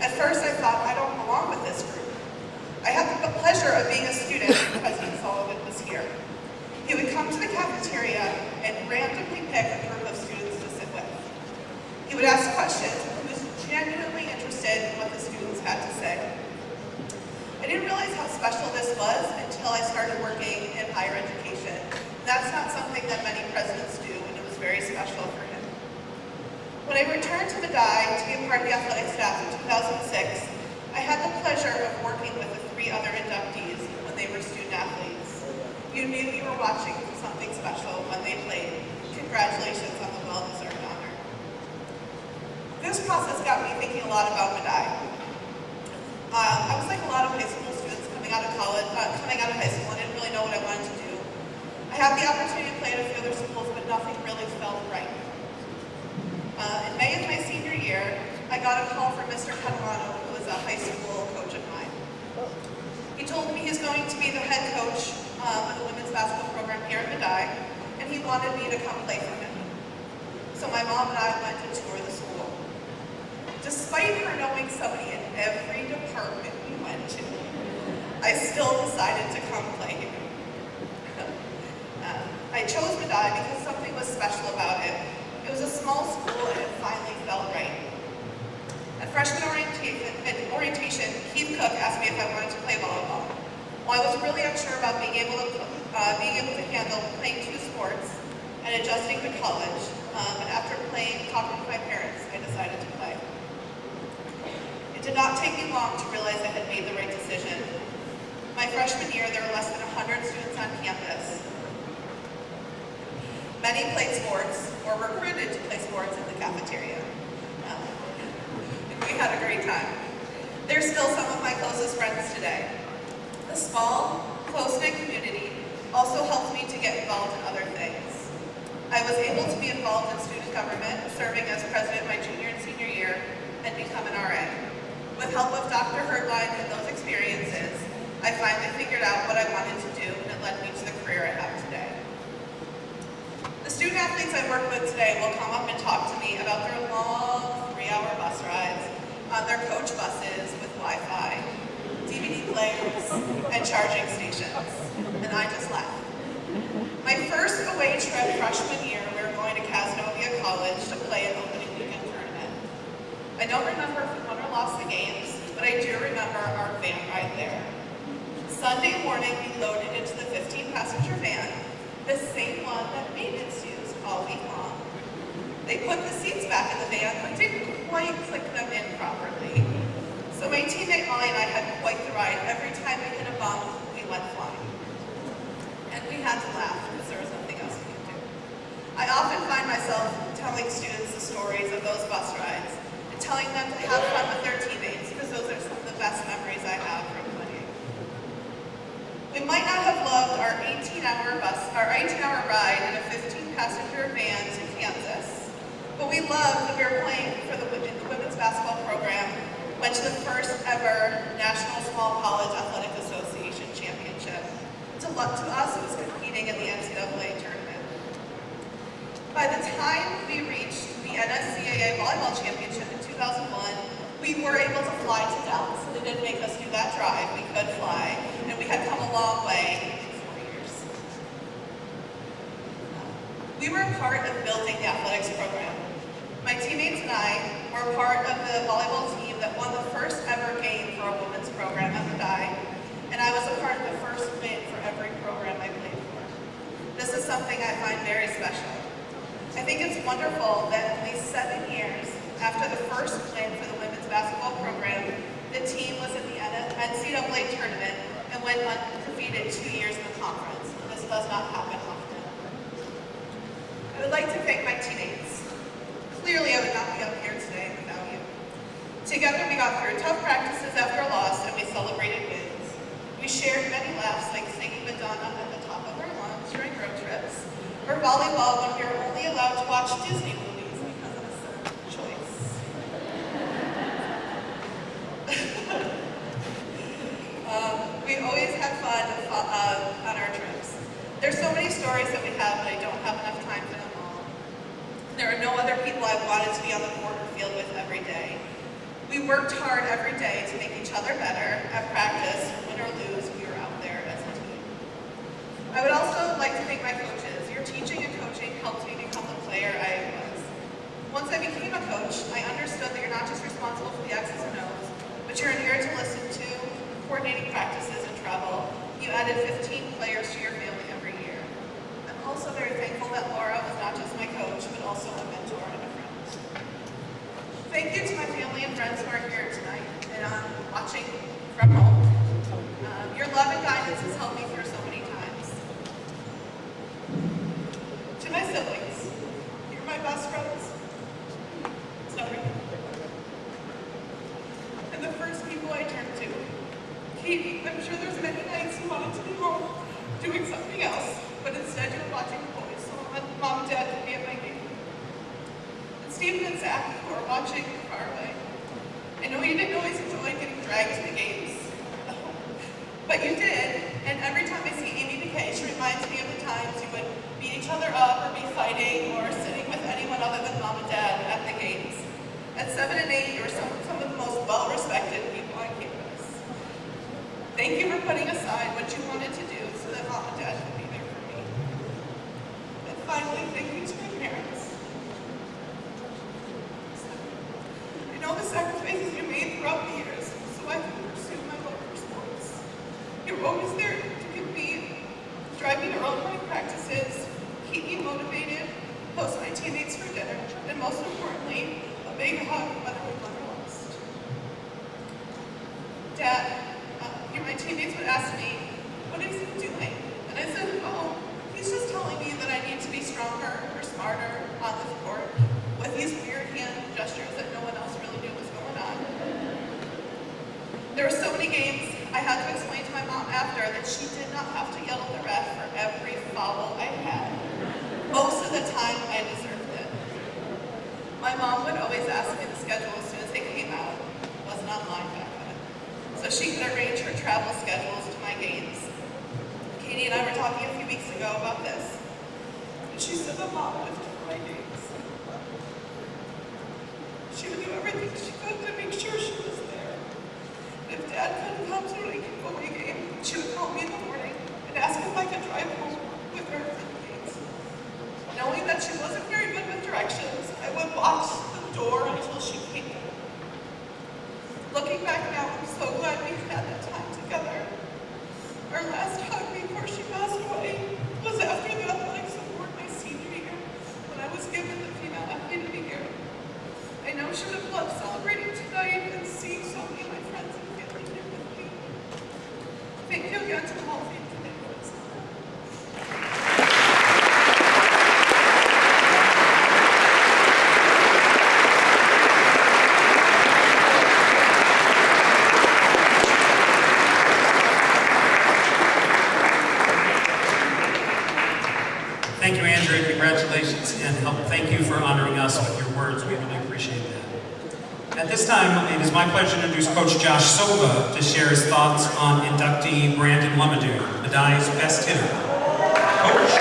At first, I thought I don't belong with this group. I had the pleasure of being a student when President Sullivan was here. He would come to the cafeteria and randomly pick a group of students to sit with. He would ask questions, and he was genuinely interested in what the students had to say. I didn't realize how special this was until I started working in higher education. That's not something that many presidents do, and it was very special for him. When I returned to Medaille to be a part of the athletic staff in 2006, I had the pleasure of working with the 3 other inductees when they were student athletes. You knew you were watching something special when they played. Congratulations on the well-deserved honor. This process got me thinking a lot about Medaille. I was like a lot of high school students coming out of high school, and didn't really know what I wanted to do. I had the opportunity to play at a few other schools, but nothing really felt right. In May of my senior year, I got a call from Mr. Catalano, who was a high school coach of mine. He told me he's going to be the head coach of the women's basketball program here at Medaille, and he wanted me to come play for him. So my mom and I went to tour the school. Despite her knowing somebody in every department we went to, I still decided to come play here. I chose Medaille because something was special about it. It was a small school and it finally felt right. At freshman orientation, Keith Cook asked me if I wanted to play volleyball. While I was really unsure about being able to handle playing 2 sports and adjusting to college, and after talking to my parents, I decided to play. It did not take me long to realize I had made the right decision. My freshman year, there were less than 100 students on campus. Many played sports or were recruited to play sports in the cafeteria. And we had a great time. They're still some of my closest friends today. The small, close-knit community also helped me to get involved in other things. I was able to be involved in student government, serving as president my junior and senior year, and become an RA. With help of Dr. Herdline and those experiences, I finally figured out what I wanted to do, and it led me to the career I have today. The student athletes I work with today will come up and talk to me about their long 3-hour bus rides on their coach buses with Wi-Fi, DVD players, and charging stations. And I just laugh. My first away trip freshman year, we were going to Casanova College to play an opening weekend tournament. I don't remember if we won or lost the games, but I do remember our van ride there. Sunday morning, we loaded into the 15-passenger van, the same one that maintenance used all week long. They put the seats back in the van, but didn't quite click them in properly. So my teammate Molly and I had quite the ride. Every time we hit a bump, we went flying. And we had to laugh because there was nothing else we could do. I often find myself telling students the stories of those bus rides and telling them to have fun with their teammates because those are some of the best memories I have from playing. We might not have loved our 18-hour ride in a 15-passenger van to Kansas, but we loved that we were playing for the women's basketball program, went to the first ever National Small College Athletic Association Championship. To us, it was competing in the NCAA tournament. By the time we reached the NSCAA Volleyball Championship in 2001, we were able to fly to Dallas. They didn't make us do that drive. We could fly, and we had come a long way in 4 years. We were a part of building the athletics program. My teammates and I were part of the volleyball team that won the first ever game for a women's program at Medaille, and I was a part of the first win for every program I played for. This is something I find very special. I think it's wonderful that only 7 years after the first win for the women's basketball program, the team was in the NCAA tournament and went undefeated 2 years in the conference. This does not happen often. I would like to thank my teammates. Clearly, I would not be up here today without you. Together, we got through tough practices after a loss, and we celebrated wins. We shared many laughs, like singing Madonna at the top of our lungs during road trips, or volleyball when we were only allowed to watch Disney movies because of a certain choice. We always had fun on our trips. There's so many stories that we have, but I don't have enough time for them all. There are no other people I wanted to be on the court or field with every day. We worked hard every day to make each other better. At practice, win or lose, we were out there as a team. I would also like to thank my coaches. Your teaching and coaching helped me become the player I was. Once I became a coach, I understood that you're not just responsible for the X's and O's, but you're here to listen to, coordinating practices and travel. You added 15 players to your family every year. I'm also very thankful that Laura was not just my coach, but also a mentor and a friend. Thank you to my family and friends who are here tonight and watching from home. Your love and guidance has helped me through so many times. To my siblings, you're my best friends. Sorry. And the first people I turned to. Katie, I'm sure there's many nights you wanted to be home doing something else, but instead you were watching the boys, so Mom and Dad could be at my game. And Stephen and Zach, who are watching far away. I know you didn't always enjoy getting dragged to the games, but you did, and every time I see Amy McKay, she reminds me of the times you would beat each other up or be fighting or sitting with anyone other than Mom and Dad at the games. At 7 and 8, you were some of the most well-respected people on campus. Thank you for putting aside what you wanted to do so that Mom and Dad could be there for me. And finally, thank you to my parents. I know the sacrifices you made throughout the years so I could pursue my love for sports. You were always there to compete, drive me to early morning practices, keep me motivated, host my teammates for dinner, and most importantly, a big hug whether we won or lost. Dad, my teammates would ask me, what is he doing? And I said, oh, he's just telling me that I need to be stronger or smarter on the court with these weird hand gestures that no one else really knew was going on. There were so many games I had to explain to my mom after that she did not have to yell at the ref for every foul I had. Most of the time, I deserved it. My mom would always ask me the schedule as soon as they came out. It wasn't online back then. So she could arrange her travel schedules to my games. Katie and I were talking a few weeks ago about this. And she said that Mom lived for my games. She would do everything she could to make sure she was there. And if Dad couldn't come so I could go to my game, she would call me in the morning and ask if I could drive home with her for the games. Knowing that she wasn't very good with directions, I would watch the door until she came in. Looking back now, I'm so glad we had that time together. Our last hug before she passed away was after the athletics award my senior year, when I was given the Female Athlete of the Year. I know she would have loved celebrating tonight and seeing so many of my friends and family here with me. Thank you again to all of you today for this honor. Thank you, Andrea. Congratulations, and thank you for honoring us with your words. We really appreciate that. At this time, it is my pleasure to introduce Coach Josh Sova to share his thoughts on inductee Brandon Lumadou, Medaille's best hitter. Coach.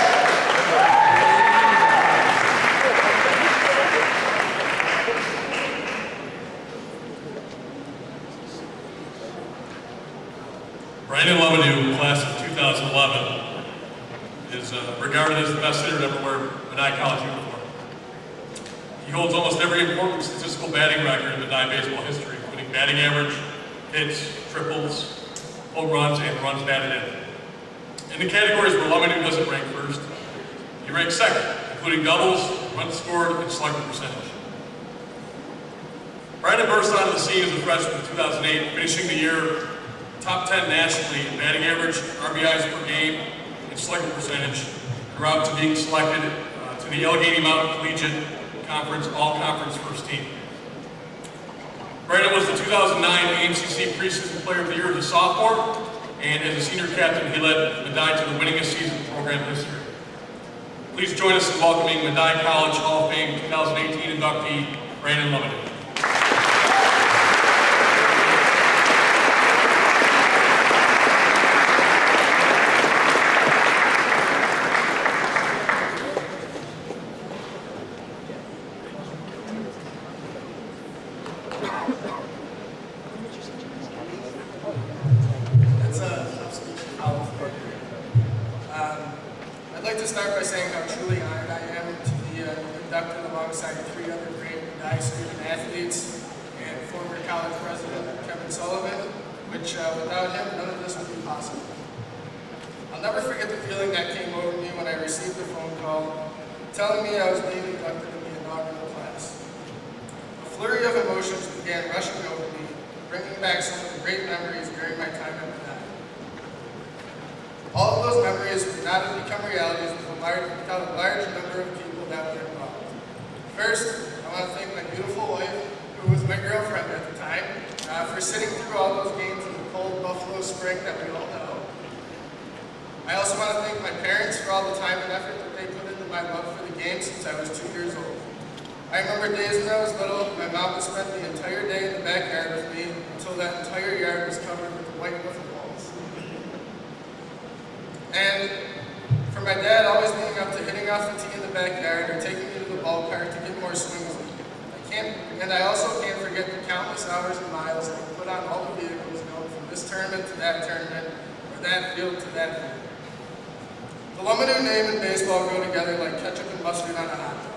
Brandon Lumadou, class of 2011, is regarded as the best hitter to ever wear Medaille College uniform. He holds almost every important statistical batting record in Medaille baseball history, including batting average, hits, triples, home runs, and runs batted in. In the categories where Lumadou doesn't rank first, he ranks second, including doubles, runs scored, and slugging percentage. Brandon burst onto the scene as a freshman in 2008, finishing the year top 10 nationally in batting average, RBIs per game, and slugging percentage, en route to being selected to the Allegheny Mountain Collegiate Conference All-Conference First Team. Brandon was the 2009 AMCC Preseason Player of the Year as a sophomore, and as a senior captain, he led Medaille to the winningest season in program history. Please join us in welcoming Medaille College Hall of Fame 2018 inductee, Brandon Lumadou. to start by saying how truly honored I am to be inducted alongside 3 other great Medaille student athletes and former college president Kevin Sullivan, which without him, none of this would be possible. I'll never forget the feeling that came over me when I received the phone call telling me I was being inducted in the inaugural class. A flurry of emotions began rushing over me, bringing back some of the great memories during my time at Medaille. All of those memories would not have become realities without a large number of people that were involved. First, I want to thank my beautiful wife, who was my girlfriend at the time, for sitting through all those games in the cold Buffalo spring that we all know. I also want to thank my parents for all the time and effort that they put into my love for the game since I was 2 years old. I remember days when I was little, my mom would spend the entire day in the backyard with me until that entire yard was covered with white wiffle balls. And for my dad always being up to hitting off the tee in the backyard or taking me to the ballpark to get more swings in. I also can't forget the countless hours and miles that I put on all the vehicles going from this tournament to that tournament, or that field to that field. The Lemonnier name and baseball go together like ketchup and mustard on a hot dog.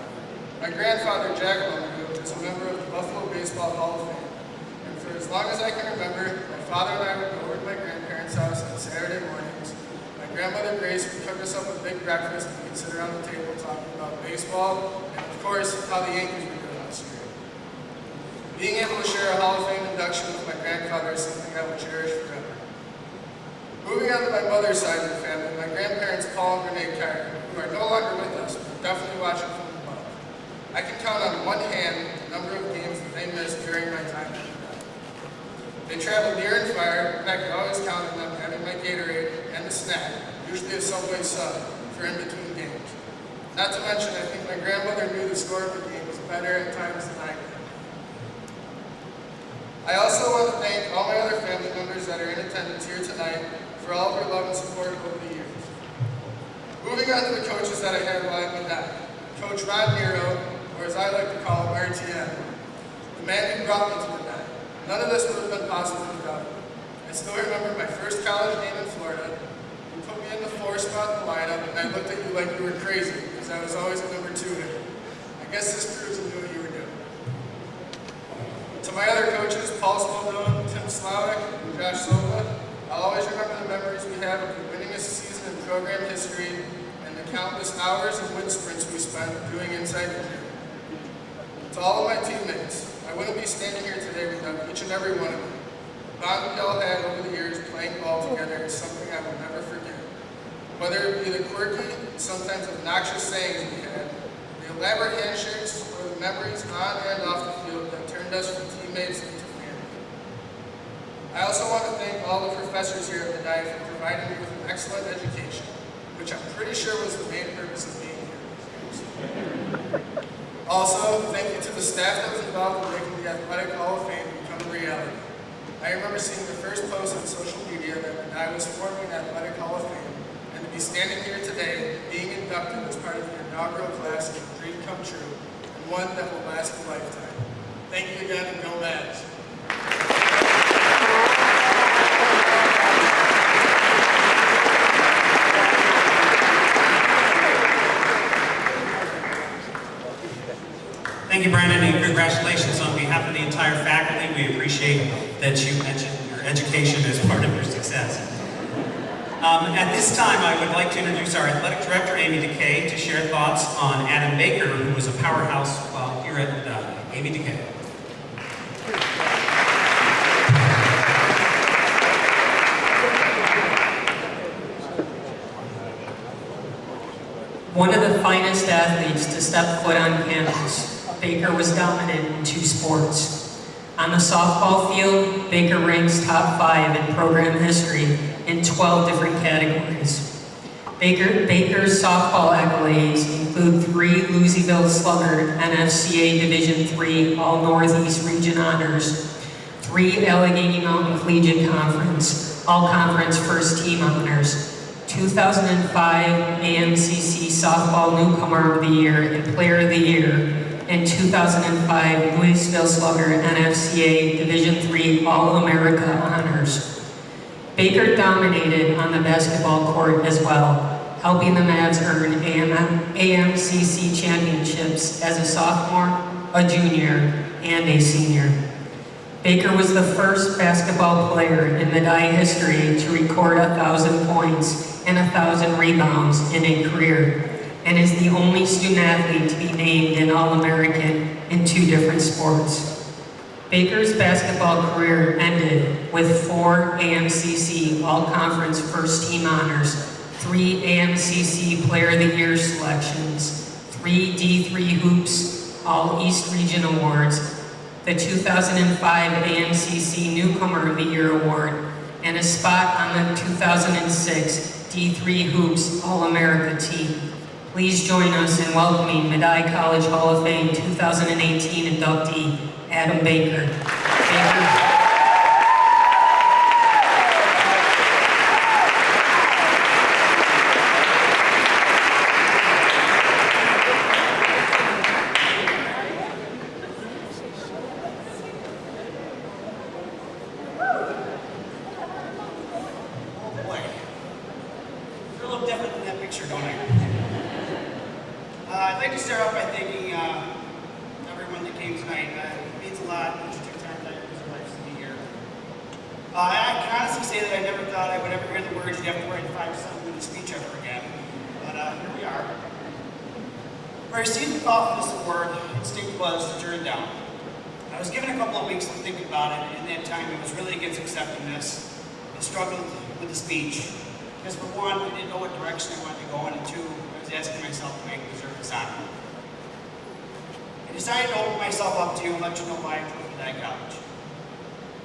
My grandfather, Jack Lemonnier, is a member of the Buffalo Baseball Hall of Fame. And for as long as I can remember, my father and I would go over to my grandparents' house on Saturday mornings. My grandmother Grace would cook us up a big breakfast and we'd sit around the table talking about baseball and, of course, how the Yankees were doing this year. Being able to share a Hall of Fame induction with my grandfather is something I will cherish forever. Moving on to my mother's side of the family, my grandparents Paul and Renee Carter, who are no longer with us, but definitely watching from above. I can count on one hand the number of games that they missed during my time at Medaille. They traveled near and far, and I could always count on them having my Gatorade and a snack, usually a Subway sub, for in between games. Not to mention, I think my grandmother knew the score of the game was better at times than I did. I also want to thank all my other family members that are in attendance here tonight for all of your love and support over the years. Moving on to the coaches that I had while at Medaille. Coach Ron Nero, or as I like to call him, RTM, the man who brought me to Medaille. None of this would have been possible without him. I still remember my first college game in Florida. You put me in the 4 spot in the lineup, and I looked at you like you were crazy, because I was always a number 2 hitter. I guess this proves you knew what you were doing. To my other coaches, Paul Spaldone, Tim Slawick, and Josh Sola, I'll always remember the memories we had of the winningest season in program history and the countless hours and wind sprints we spent doing inside the gym. To all of my teammates, I wouldn't be standing here today without each and every one of you. The bond we all had over the years playing ball together is something I will never forget. Whether it be the quirky, sometimes obnoxious sayings we had, the elaborate handshakes, or the memories on and off the field that turned us from teammates into family. I also want to thank all the professors here at Medaille for providing me with an excellent education, which I'm pretty sure was the main purpose of being here. Also, thank you to the staff that was involved in making the Athletic Hall of Fame become a reality. I remember seeing the first post on social media that Medaille was forming an Athletic Hall of Fame, and to be standing here today, being inducted as part of the inaugural class is a dream come true, and one that will last a lifetime. Thank you again, and go Mavs. Thank you, Brandon, and congratulations on behalf of the entire faculty. We appreciate that you mentioned your education as part of your success. At this time, I would like to introduce our athletic director, Amy DeKay, to share thoughts on Adam Baker, who was a powerhouse while here at Medaille. Amy DeKay. One of the finest athletes to step foot on campus, Baker was dominant in 2 sports. On the softball field, Baker ranks top 5 in program history in 12 different categories. Baker's softball accolades include 3 Louisville Slugger NFCA Division III All-Northeast Region Honors, 3 Allegheny Mountain Collegiate Conference All-Conference First Team Honors, 2005 AMCC Softball Newcomer of the Year and Player of the Year, and 2005 Louisville Slugger NFCA Division III All-America Honors. Baker dominated on the basketball court as well, helping the Mavs earn AMCC championships as a sophomore, a junior, and a senior. Baker was the first basketball player in Medaille history to record 1,000 points and 1,000 rebounds in a career, and is the only student athlete to be named an All-American in 2 different sports. Baker's basketball career ended with 4 AMCC All-Conference First Team honors, 3 AMCC Player of the Year selections, 3 D3 Hoops All-East Region Awards, the 2005 AMCC Newcomer of the Year Award, and a spot on the 2006 D3 Hoops All-America team. Please join us in welcoming Medaille College Hall of Fame 2018 inductee, Adam Baker. Baker. I'd like to start off by thanking everyone that came tonight. It means a lot that you took time out of your lives to be here. I can honestly say that I never thought I would ever hear the words "you have to write 5 minute speech" ever again. But here we are. When I received the call for this award, instinct was to turn it down. I was given a couple of weeks to think about it, and that time I was really against accepting this. I struggled with the speech. Because for one, I didn't know what direction I wanted to go in, and 2, I was asking myself, do I deserve this honor? I decided to open myself up to you and let you know why I chose Medaille College.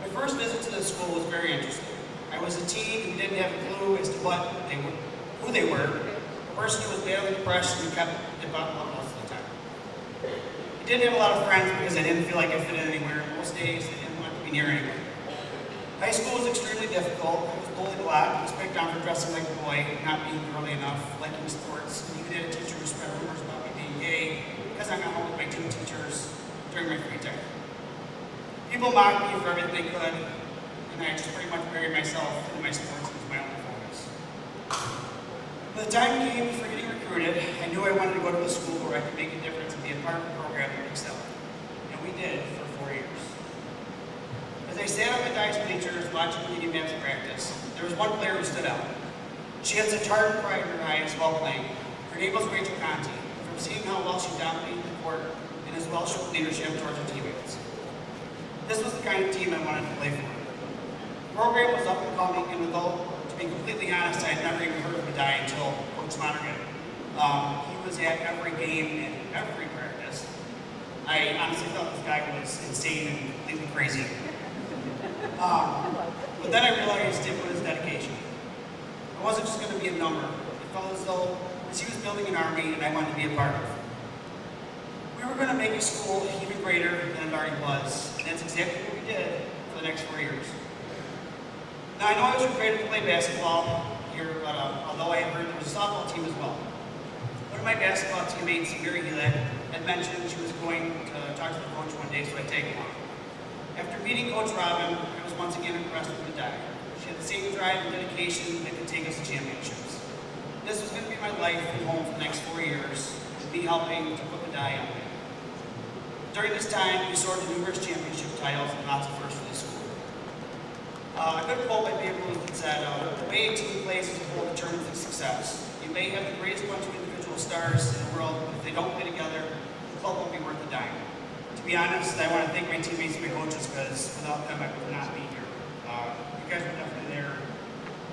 My first visit to the school was very interesting. I was a teen who didn't have a clue as to who they were, a person who was battling depression and kept it bottled up most of the time. I didn't have a lot of friends because I didn't feel like I fit in anywhere. Most days, I didn't want to be near anyone. High school was extremely difficult. I was bullied a lot. I was picked on for dressing like a boy, not being girly enough, liking sports, and even had a teacher who spread rumors about me being gay because I got home with my 2 teachers during my free time. People mocked me for everything they could, and I just pretty much buried myself in my sports and my own focus. When the time came for getting recruited, I knew I wanted to go to a school where I could make a difference and be a part of the program that excelled. And we did for 4 years. As I sat on Medaille's bleachers watching Lady Mavs practice, there was one player who stood out. She had such heart and pride in her eyes while playing. Her name was Rachel Conti. From seeing how well she dominated the court and as well showed leadership towards her teammates. This was the kind of team I wanted to play for. The program was up and coming, and although, to be completely honest, I had never even heard of Medaille until Coach Lonergan. He was at every game and every practice. I honestly thought this guy was insane and completely crazy. But then I realized it was dedication. I wasn't just going to be a number. It felt as though he was building an army and I wanted to be a part of it. We were going to make a school even greater than it already was, and that's exactly what we did for the next 4 years. Now I know I was recruited to play basketball here, but although I had heard there was a softball team as well. One of my basketball teammates, Mary Gillette, had mentioned she was going to talk to the coach one day, so I tagged along. After meeting Coach Robin, I was once again impressed with Medaille. She had the same drive and dedication that could take us to championships. This was going to be my life and home for the next 4 years, and me helping to put Medaille on the map. During this time, we soared to numerous championship titles and lots of firsts for the school. A good quote by Babe Ruth that said, "The way a team plays as a whole determines its success. You may have the greatest bunch of individual stars in the world, but if they don't play together, the club won't be worth a dime." To be honest, I want to thank my teammates and my coaches because without them, I would not be here. You guys were definitely there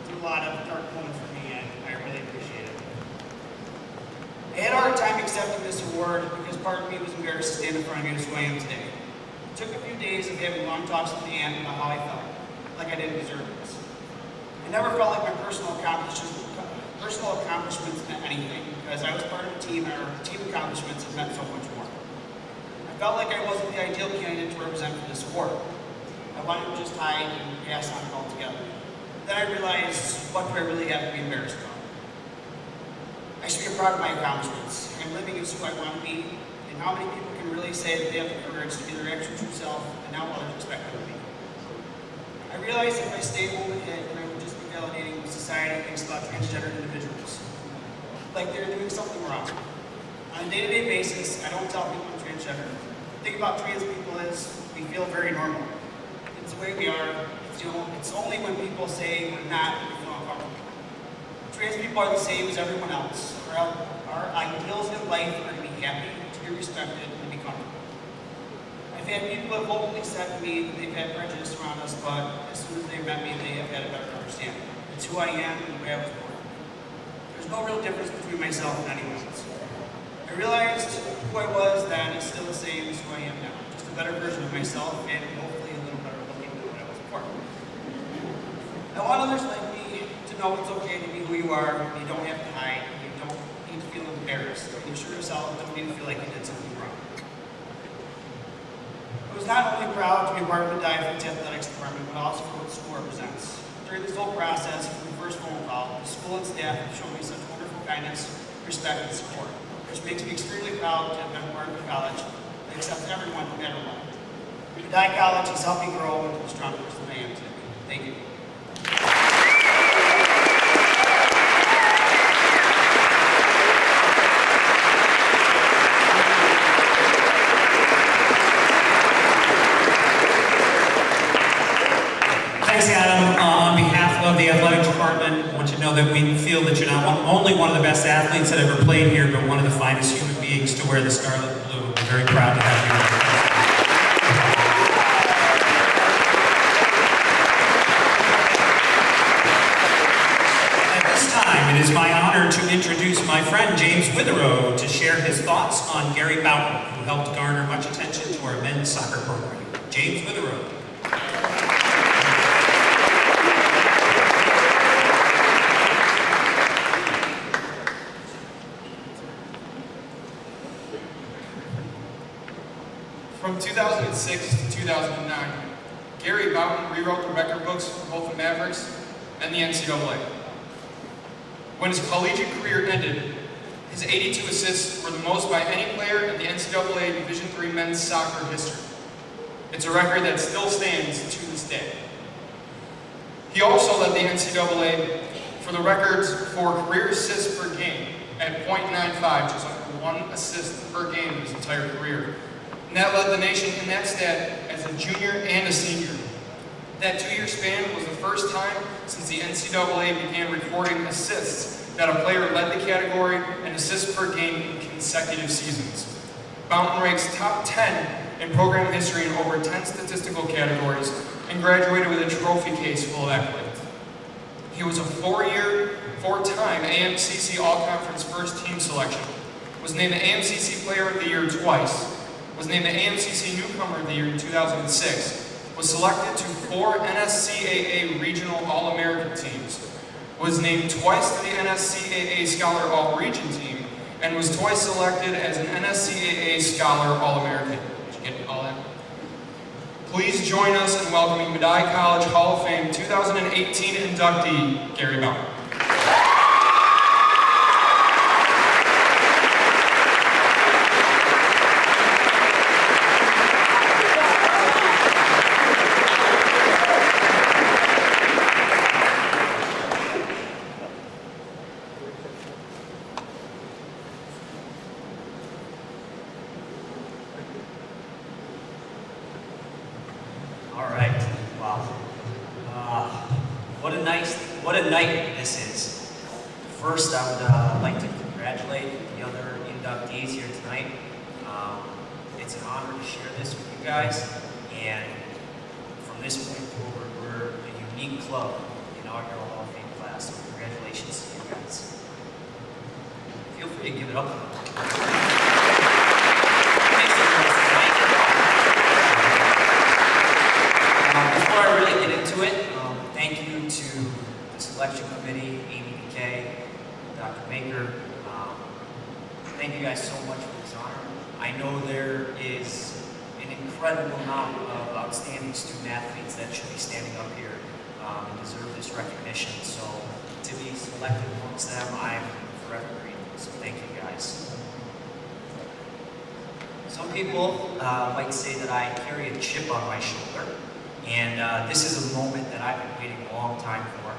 through a lot of dark moments for me, and I really appreciate it. I had a hard time accepting this award because part of me was embarrassed to stand in front of you as who I am today. It took a few days of having long talks with Ann about how I felt, like I didn't deserve this. I never felt like my personal accomplishments meant anything because I was part of a team and our team accomplishments have meant so much more. I felt like I wasn't the ideal candidate to represent for this award. I wanted to just hide and pass on it altogether. Then I realized, what do I really have to be embarrassed about? I should be proud of my accomplishments. I'm living as who I want to be, and how many people can really say that they have the courage to be their actual true self and not what others expect them to be. I realized if I stayed home and hid, then I would just be validating what society thinks about transgender individuals. like they're doing something wrong. On a day-to-day basis, I don't tell people I'm transgender. The thing about trans people is we feel very normal. It's the way we are. It's only when people say we're not that we feel uncomfortable. Trans people are the same as everyone else. Our ideals in life are to be happy, to be respected, and to be comfortable. I've had people have vocally said to me that they've had prejudice around us, but as soon as they met me, they have had a better understanding. It's who I am and the way I was born. There's no real difference between myself and anyone else. I realized who I was then is still the same as who I am now. Just a better version of myself and hopefully a little better looking than what I was before. I want others like me to know it's okay to be who you are. You don't have to hide. You don't need to feel embarrassed. You sure yourself don't need to feel like you did something wrong. I was not only proud to be part of the Medaille athletics department, but also for what the school represents. During this whole process, from the first phone call, the school and staff have shown me such wonderful kindness, respect, and support, which makes me extremely proud to have been part of the college that accepts everyone no matter what. Medaille College has helped me grow into the strong person I am today. Thank you. Thanks, Adam. On behalf of the athletic department, I want you to know that we feel that you're not only one of the best athletes that ever played here, but one of the finest human beings to wear the scarlet and blue. We're very proud to have you here. At this time, it is my honor to introduce my friend James Witherow to share his thoughts on Gary Boughton, who helped garner much attention to our men's soccer program. James Witherow. From 2006 to 2009, Gary Boughton rewrote the record books for both the Mavericks and the NCAA. When his collegiate career ended, his 82 assists were the most by any player in the NCAA Division III men's soccer history. It's a record that still stands to this day. He also led the NCAA for the records for career assists per game at .95, just under 1 assist per game in his entire career. And that led the nation in that stat as a junior and a senior. That 2-year span was the first time since the NCAA began recording assists that a player led the category and assists per game in consecutive seasons. Boughton ranks top 10 in program history in over 10 statistical categories and graduated with a trophy case full of accolades. He was a 4-time AMCC All-Conference First Team selection, was named the AMCC Player of the Year twice, was named the AMCC Newcomer of the Year in 2006, was selected to 4 NSCAA Regional All-American teams, was named twice to the NSCAA Scholar All-Region team, and was twice selected as an NSCAA Scholar All-American. Did you get all that? Please join us in welcoming Medaille College Hall of Fame 2018 inductee, Gary Boughton. All right, wow. What a night this is. First, I would like to congratulate the other inductees here tonight. It's an honor to share this with you guys, and from this point forward, we're a unique club, the inaugural Hall of Fame class, so congratulations to you guys. Feel free to give it up. Before I really get into it, thank you to the selection committee, Amy DeKay, Dr. Baker. Thank you guys so much for this honor. I know there is an incredible amount of outstanding student athletes that should be standing up here and deserve this recognition. So to be selected amongst them, I'm forever grateful. So thank you guys. Some people might say that I carry a chip on my shoulder. And this is a moment that I've been waiting a long time for.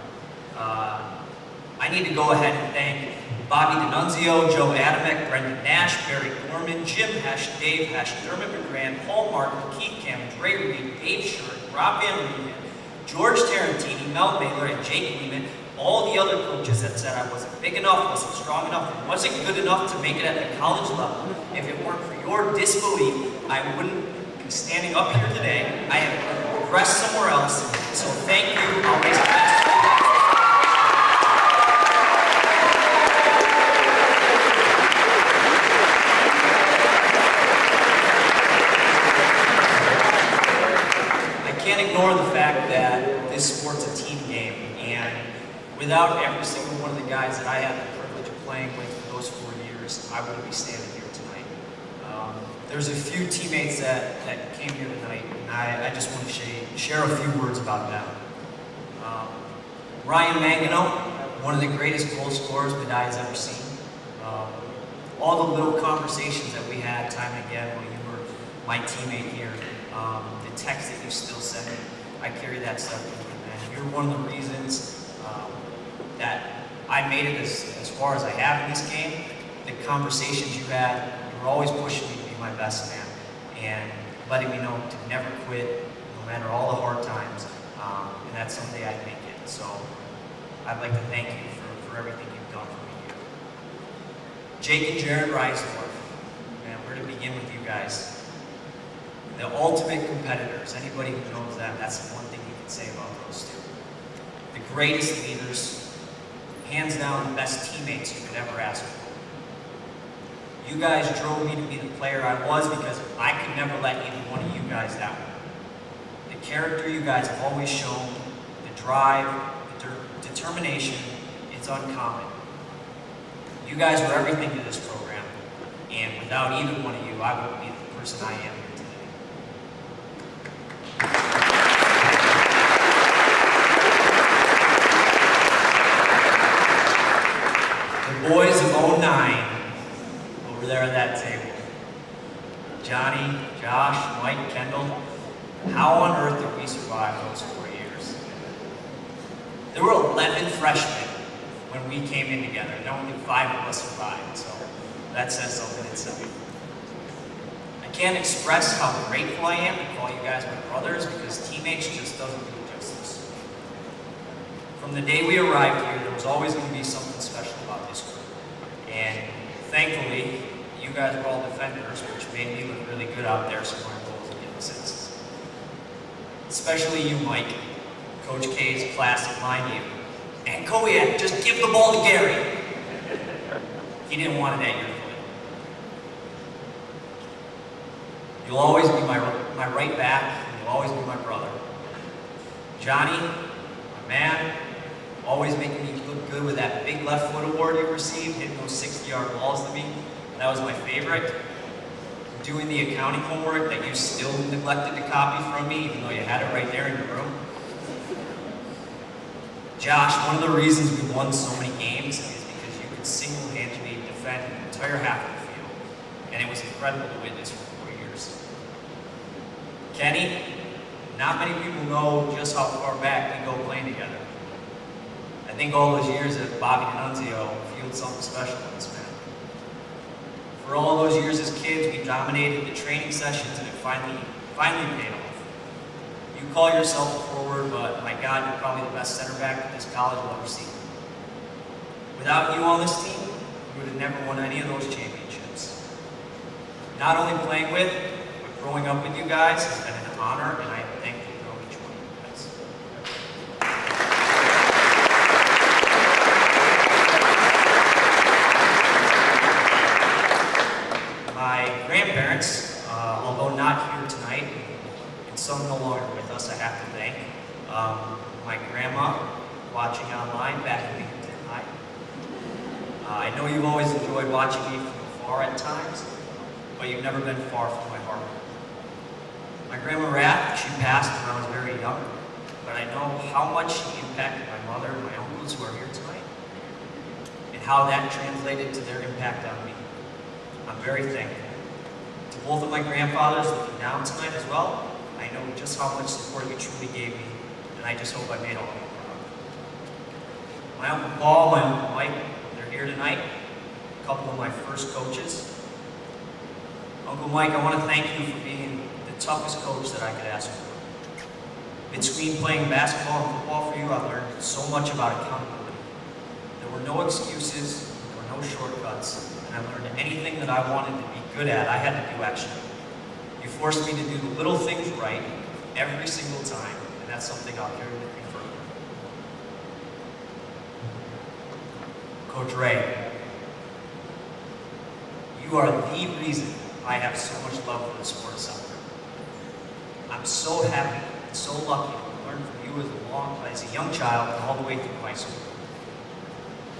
I need to go ahead and thank Bobby D'Annunzio, Joe Adamek, Brendan Nash, Barry Gorman, Jim Hesh, Dave Hesh, Dermot McGran, Paul Martin, Keith Cameron, Ray Reed, Dave Sherrick, Rob Van Riemen, George Tarantini, Mel Baylor, and Jake Lehman, all the other coaches that said I wasn't big enough, wasn't strong enough, and wasn't good enough to make it at the college level. If it weren't for your disbelief, I wouldn't be standing up here today. I have progressed somewhere else, so thank you. I'll raise my hand. I can't ignore the fact that this sport's a team game, and without every single one of the guys that I had the privilege of playing with for those 4 years, I wouldn't be standing here tonight. There's a few teammates that came here tonight, and I just want to share a few words about them. Ryan Mangano, one of the greatest goal scorers Medaille's ever seen. All the little conversations that we had time and again when you were my teammate here, the text that you still send me, I carry that stuff with me, man. You're one of the reasons that I made it as far as I have in this game. The conversations you had, you were always pushing me to be my best man and letting me know to never quit, no matter all the hard times, and that someday I'd make it. So I'd like to thank you for everything you've done for me here. Jake and Jared Reisdorf, man, where to begin with you guys? The ultimate competitors. Anybody who knows them, that's the one thing you can say about those two. The greatest leaders, hands down the best teammates you could ever ask for. You guys drove me to be the player I was because I could never let either one of you guys down. The character you guys have always shown, the drive, the determination, it's uncommon. You guys were everything to this program, and without either one of you, I wouldn't be the person I am here today. The boys of 09, over there at that table. Johnny, Josh, Mike, Kendall, how on earth did we survive those 4 years? There were 11 freshmen when we came in together, and only 5 of us survived, so that says something itself. I can't express how grateful I am to call you guys my brothers, because teammates just doesn't do it justice. From the day we arrived here, there was always going to be something special about this group. And thankfully, you guys were all defenders, which made me look really good out there scoring goals and getting assists. Especially you, Mike. Coach K's classic line to you. And Kowiak, just give the ball to Gary. He didn't want it at your foot. You'll always be my right back, and you'll always be my brother. Johnny, my man, always making me look good with that big left foot award you received, hitting those 60-yard balls to me. That was my favorite. Doing the accounting homework that you still neglected to copy from me, even though you had it right there in your room. Josh, one of the reasons we won so many games is because you could single-handedly defend an entire half of the field, and it was incredible to witness for 4 years. Kenny, not many people know just how far back we go playing together. I think all those years at Bobby D'Annunzio fueled something special in this man. For all those years as kids, we dominated the training sessions, and it finally paid off. You call yourself a forward, but my God, you're probably the best center back that this college will ever see. Without you on this team, we would have never won any of those championships. Not only playing with, but growing up with you guys has been an honor, and I am thankful to know each one of you guys. My grandparents, although not here tonight, and some no longer with us, I have to thank. My grandma, watching online back in Lincoln High. I know you've always enjoyed watching me from afar at times, but you've never been far from my heart. My grandma Rath, she passed when I was very young, but I know how much she impacted my mother and my uncles who are here tonight, and how that translated to their impact on me. I'm very thankful. To both of my grandfathers looking down tonight as well, I know just how much support you truly gave me, and I just hope I made all of you proud. My Uncle Paul, my Uncle Mike, they're here tonight. A couple of my first coaches. Uncle Mike, I want to thank you for being the toughest coach that I could ask for. Between playing basketball and football for you, I learned so much about accountability. There were no excuses, there were no shortcuts, and I learned anything that I wanted to be good at, I had to do extra. You forced me to do the little things right every single time, and that's something I'll carry with me forever. Coach Ray, you are the reason I have so much love for the sport of soccer. I'm so happy and so lucky to learn from you as a young child and all the way through high school.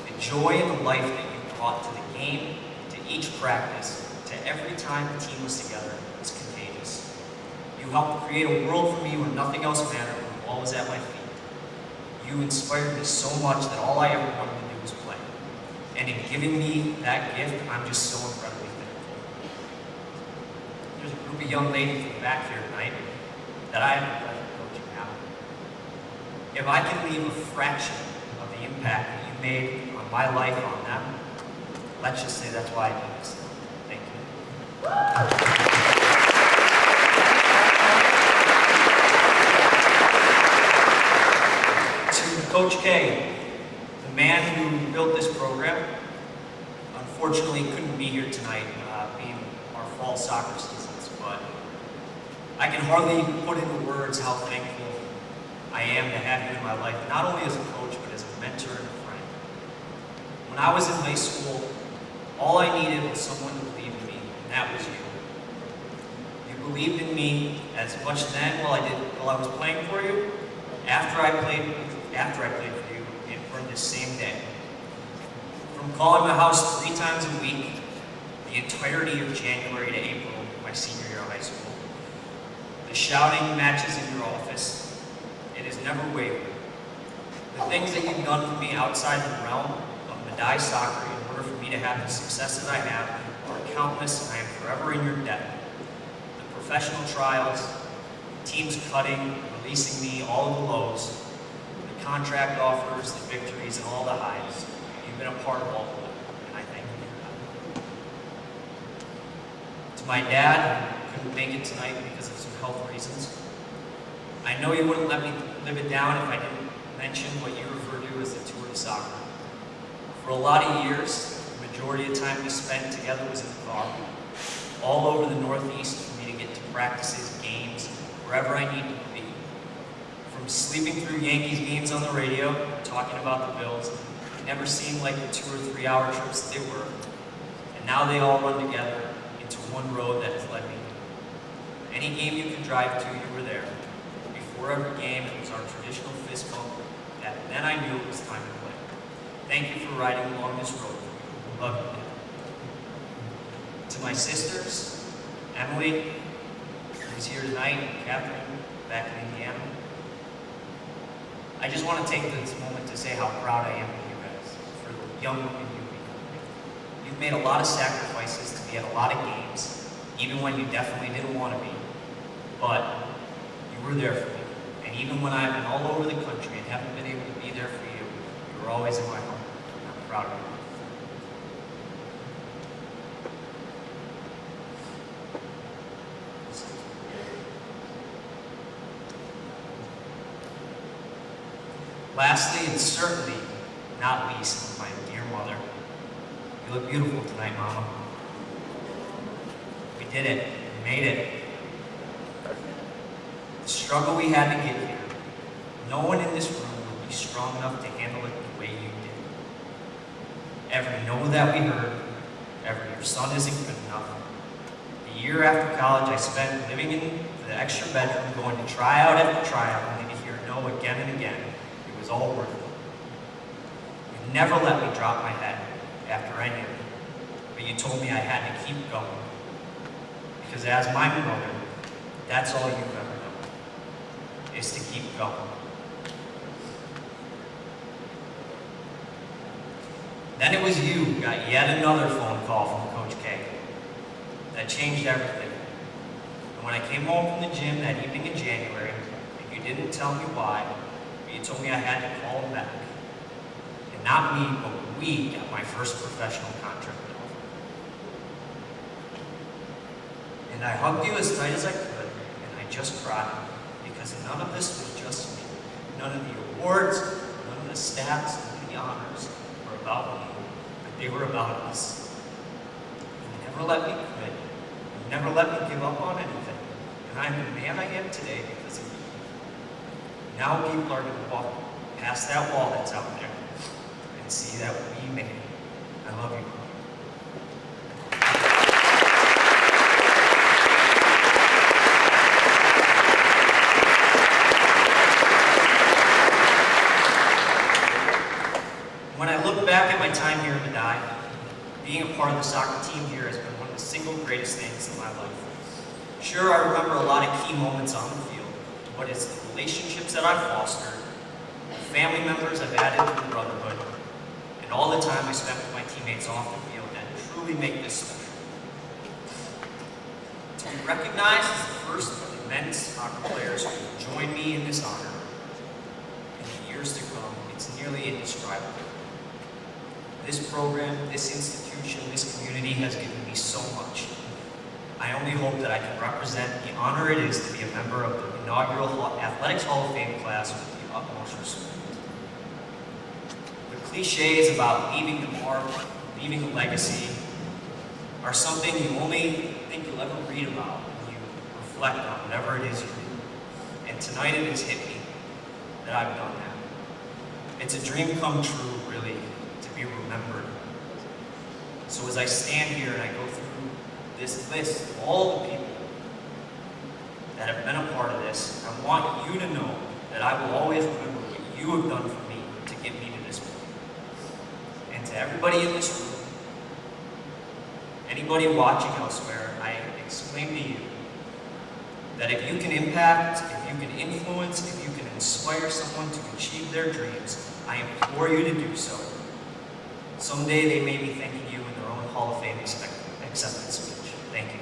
The joy and the life that you brought to the game, to each practice, to every time the team was together was contagious. You helped create a world for me where nothing else mattered, when the ball was at my feet. You inspired me so much that all I ever wanted to do was play. And in giving me that gift, I'm just so incredibly thankful. There's a group of young ladies in the back here tonight that I have the pleasure of coaching now. If I can leave a fraction of the impact that you made on my life on them, let's just say that's why I do this. Thank you. To Coach K, the man who built this program, unfortunately couldn't be here tonight, being our fall soccer seasons, but I can hardly put into words how thankful I am to have you in my life, not only as a coach, but as a mentor and a friend. When I was in high school, all I needed was someone to believe in me, and that was you. You believed in me as much then while I was playing for you, after I played for you, and for this same day. From calling my house 3 times a week, the entirety of January to April, my senior year of high school, the shouting matches in your office, it has never wavered. The things that you've done for me outside the realm of Medaille soccer in order for me to have the success that I have are countless, and I am forever in your debt. The professional trials, teams cutting, releasing me, all of the lows, the contract offers, the victories, and all the highs. You've been a part of all of them, and I thank you for that. To my dad, who couldn't make it tonight because of some health reasons, I know you wouldn't let me live it down if I didn't mention what you refer to as the tour de soccer. For a lot of years, the majority of the time we spent together was in the car, all over the Northeast for me to get to practices, games, wherever I needed to be. From sleeping through Yankees games on the radio, talking about the Bills, it never seemed like the 2 or 3 hour trips that they were. And now they all run together into one road that has led me. Any game you could drive to, you were there. Before every game, it was our traditional fist bump. Then I knew it was time to play. Thank you for riding along this road. Love you, Dad. To my sisters, Emily, who's here tonight, and Catherine, back in Indiana, I just want to take this moment to say how proud I am of you guys, for the young women you've become. You've made a lot of sacrifices to be at a lot of games, even when you definitely didn't want to be, but you were there for me. And even when I've been all over the country and haven't been able to be there for you, you were always in my heart. I'm proud of you. Lastly, and certainly not least, my dear mother. You look beautiful tonight, Mama. We did it. We made it. The struggle we had to get here, no one in this room would be strong enough to handle it the way you did. Every no that we heard, every your son isn't good enough. The year after college I spent living in the extra bedroom, going to tryout after tryout, only to hear no again and again. It was all worth it. You never let me drop my head after I knew, but you told me I had to keep going. Because as my mother, that's all you've ever known, is to keep going. Then it was you who got yet another phone call from Coach K. That changed everything. And when I came home from the gym that evening in January, and you didn't tell me why, but you told me I had to call him back. not me, but we got my first professional contract offer. And I hugged you as tight as I could, and I just cried, because none of this was just me. None of the awards, none of the stats, none of the honors were about me, but they were about us. You never let me quit. You never let me give up on anything. And I'm the man I am today because of you. Now people are going to walk past that wall that's out there and see that we made it. I love you. When I look back at my time here in Medaille, being a part of the soccer team here has been one of the single greatest things in my life. Sure, I remember a lot of key moments on the field, but it's the relationships that I've fostered, the family members I've added to the brotherhood, and all the time I spent with my teammates off the field that truly make this special. To be recognized as the first of the men's soccer players who join me in this honor, in the years to come, it's nearly indescribable. This program, this institution, this community has given me so much. I only hope that I can represent the honor it is to be a member of the inaugural Athletics Hall of Fame class with the utmost respect. The cliches about leaving the mark, leaving a legacy, are something you only think you'll ever read about when you reflect on whatever it is you do. And tonight it has hit me that I've done that. It's a dream come true, really, to be remembered. So as I stand here and I go through this list of all the people that have been a part of this, I want you to know that I will always remember what you have done for me to get me to this point. And to everybody in this room, anybody watching elsewhere, I exclaim to you that if you can impact, if you can influence, if you can inspire someone to achieve their dreams, I implore you to do so. Someday they may be thanking you in their own Hall of Fame acceptance speech. Thank you.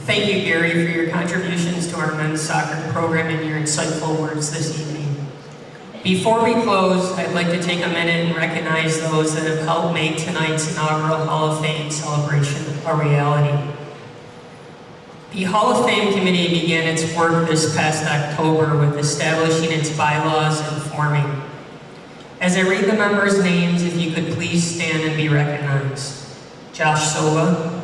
Thank you, Gary, for your contributions to our men's soccer program and your insightful words this evening. Before we close, I'd like to take a minute and recognize those that have helped make tonight's inaugural Hall of Fame celebration a reality. The Hall of Fame Committee began its work this past October with establishing its bylaws and forming. As I read the members' names, if you could please stand and be recognized. Josh Sova,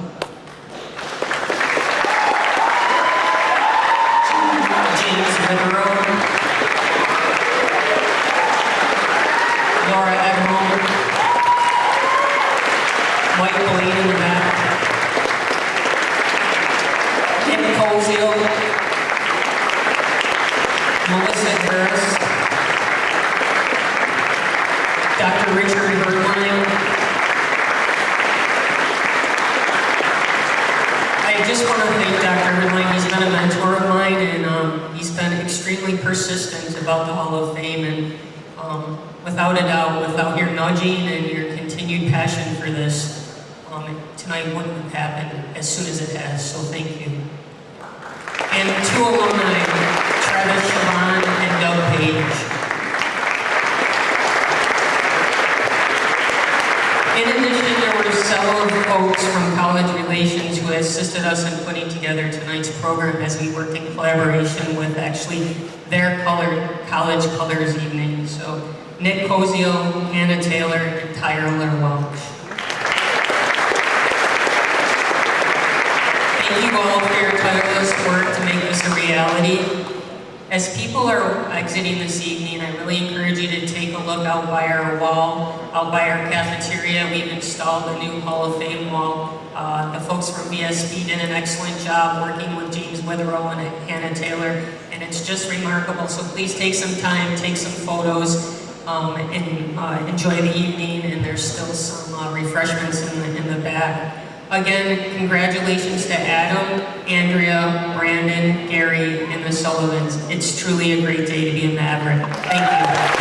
Laura Egmont, Mike Blaine in the back, Nick Cozio, Melissa Harris, Dr. Richard Bergline. I just want to thank Dr. Bergline. He's been a mentor of mine, and he's been extremely persistent about the Hall of Fame, and without a doubt, without your nudging and your continued passion for this, tonight wouldn't have happened as soon as it has, so thank you. And two alumni, Travis Chavon and Doug Page. In addition, there were several folks from College Relations who assisted us in putting together tonight's program as we worked in collaboration with actually their college colors evening. So Nick Cozio, Hannah Taylor, and Tyler Welch. Thank you all for your tireless work to make this a reality. As people are exiting this evening, I really encourage you to take a look out by our wall, out by our cafeteria. We've installed a new Hall of Fame wall. The folks from BSB did an excellent job working with James Withrow and Hannah Taylor, and it's just remarkable. So please take some time, take some photos, and enjoy the evening, and there's still some refreshments in the back. Again, congratulations to Adam, Andrea, Brandon, Gary, and the Sullivans. It's truly a great day to be a Maverick. Thank you.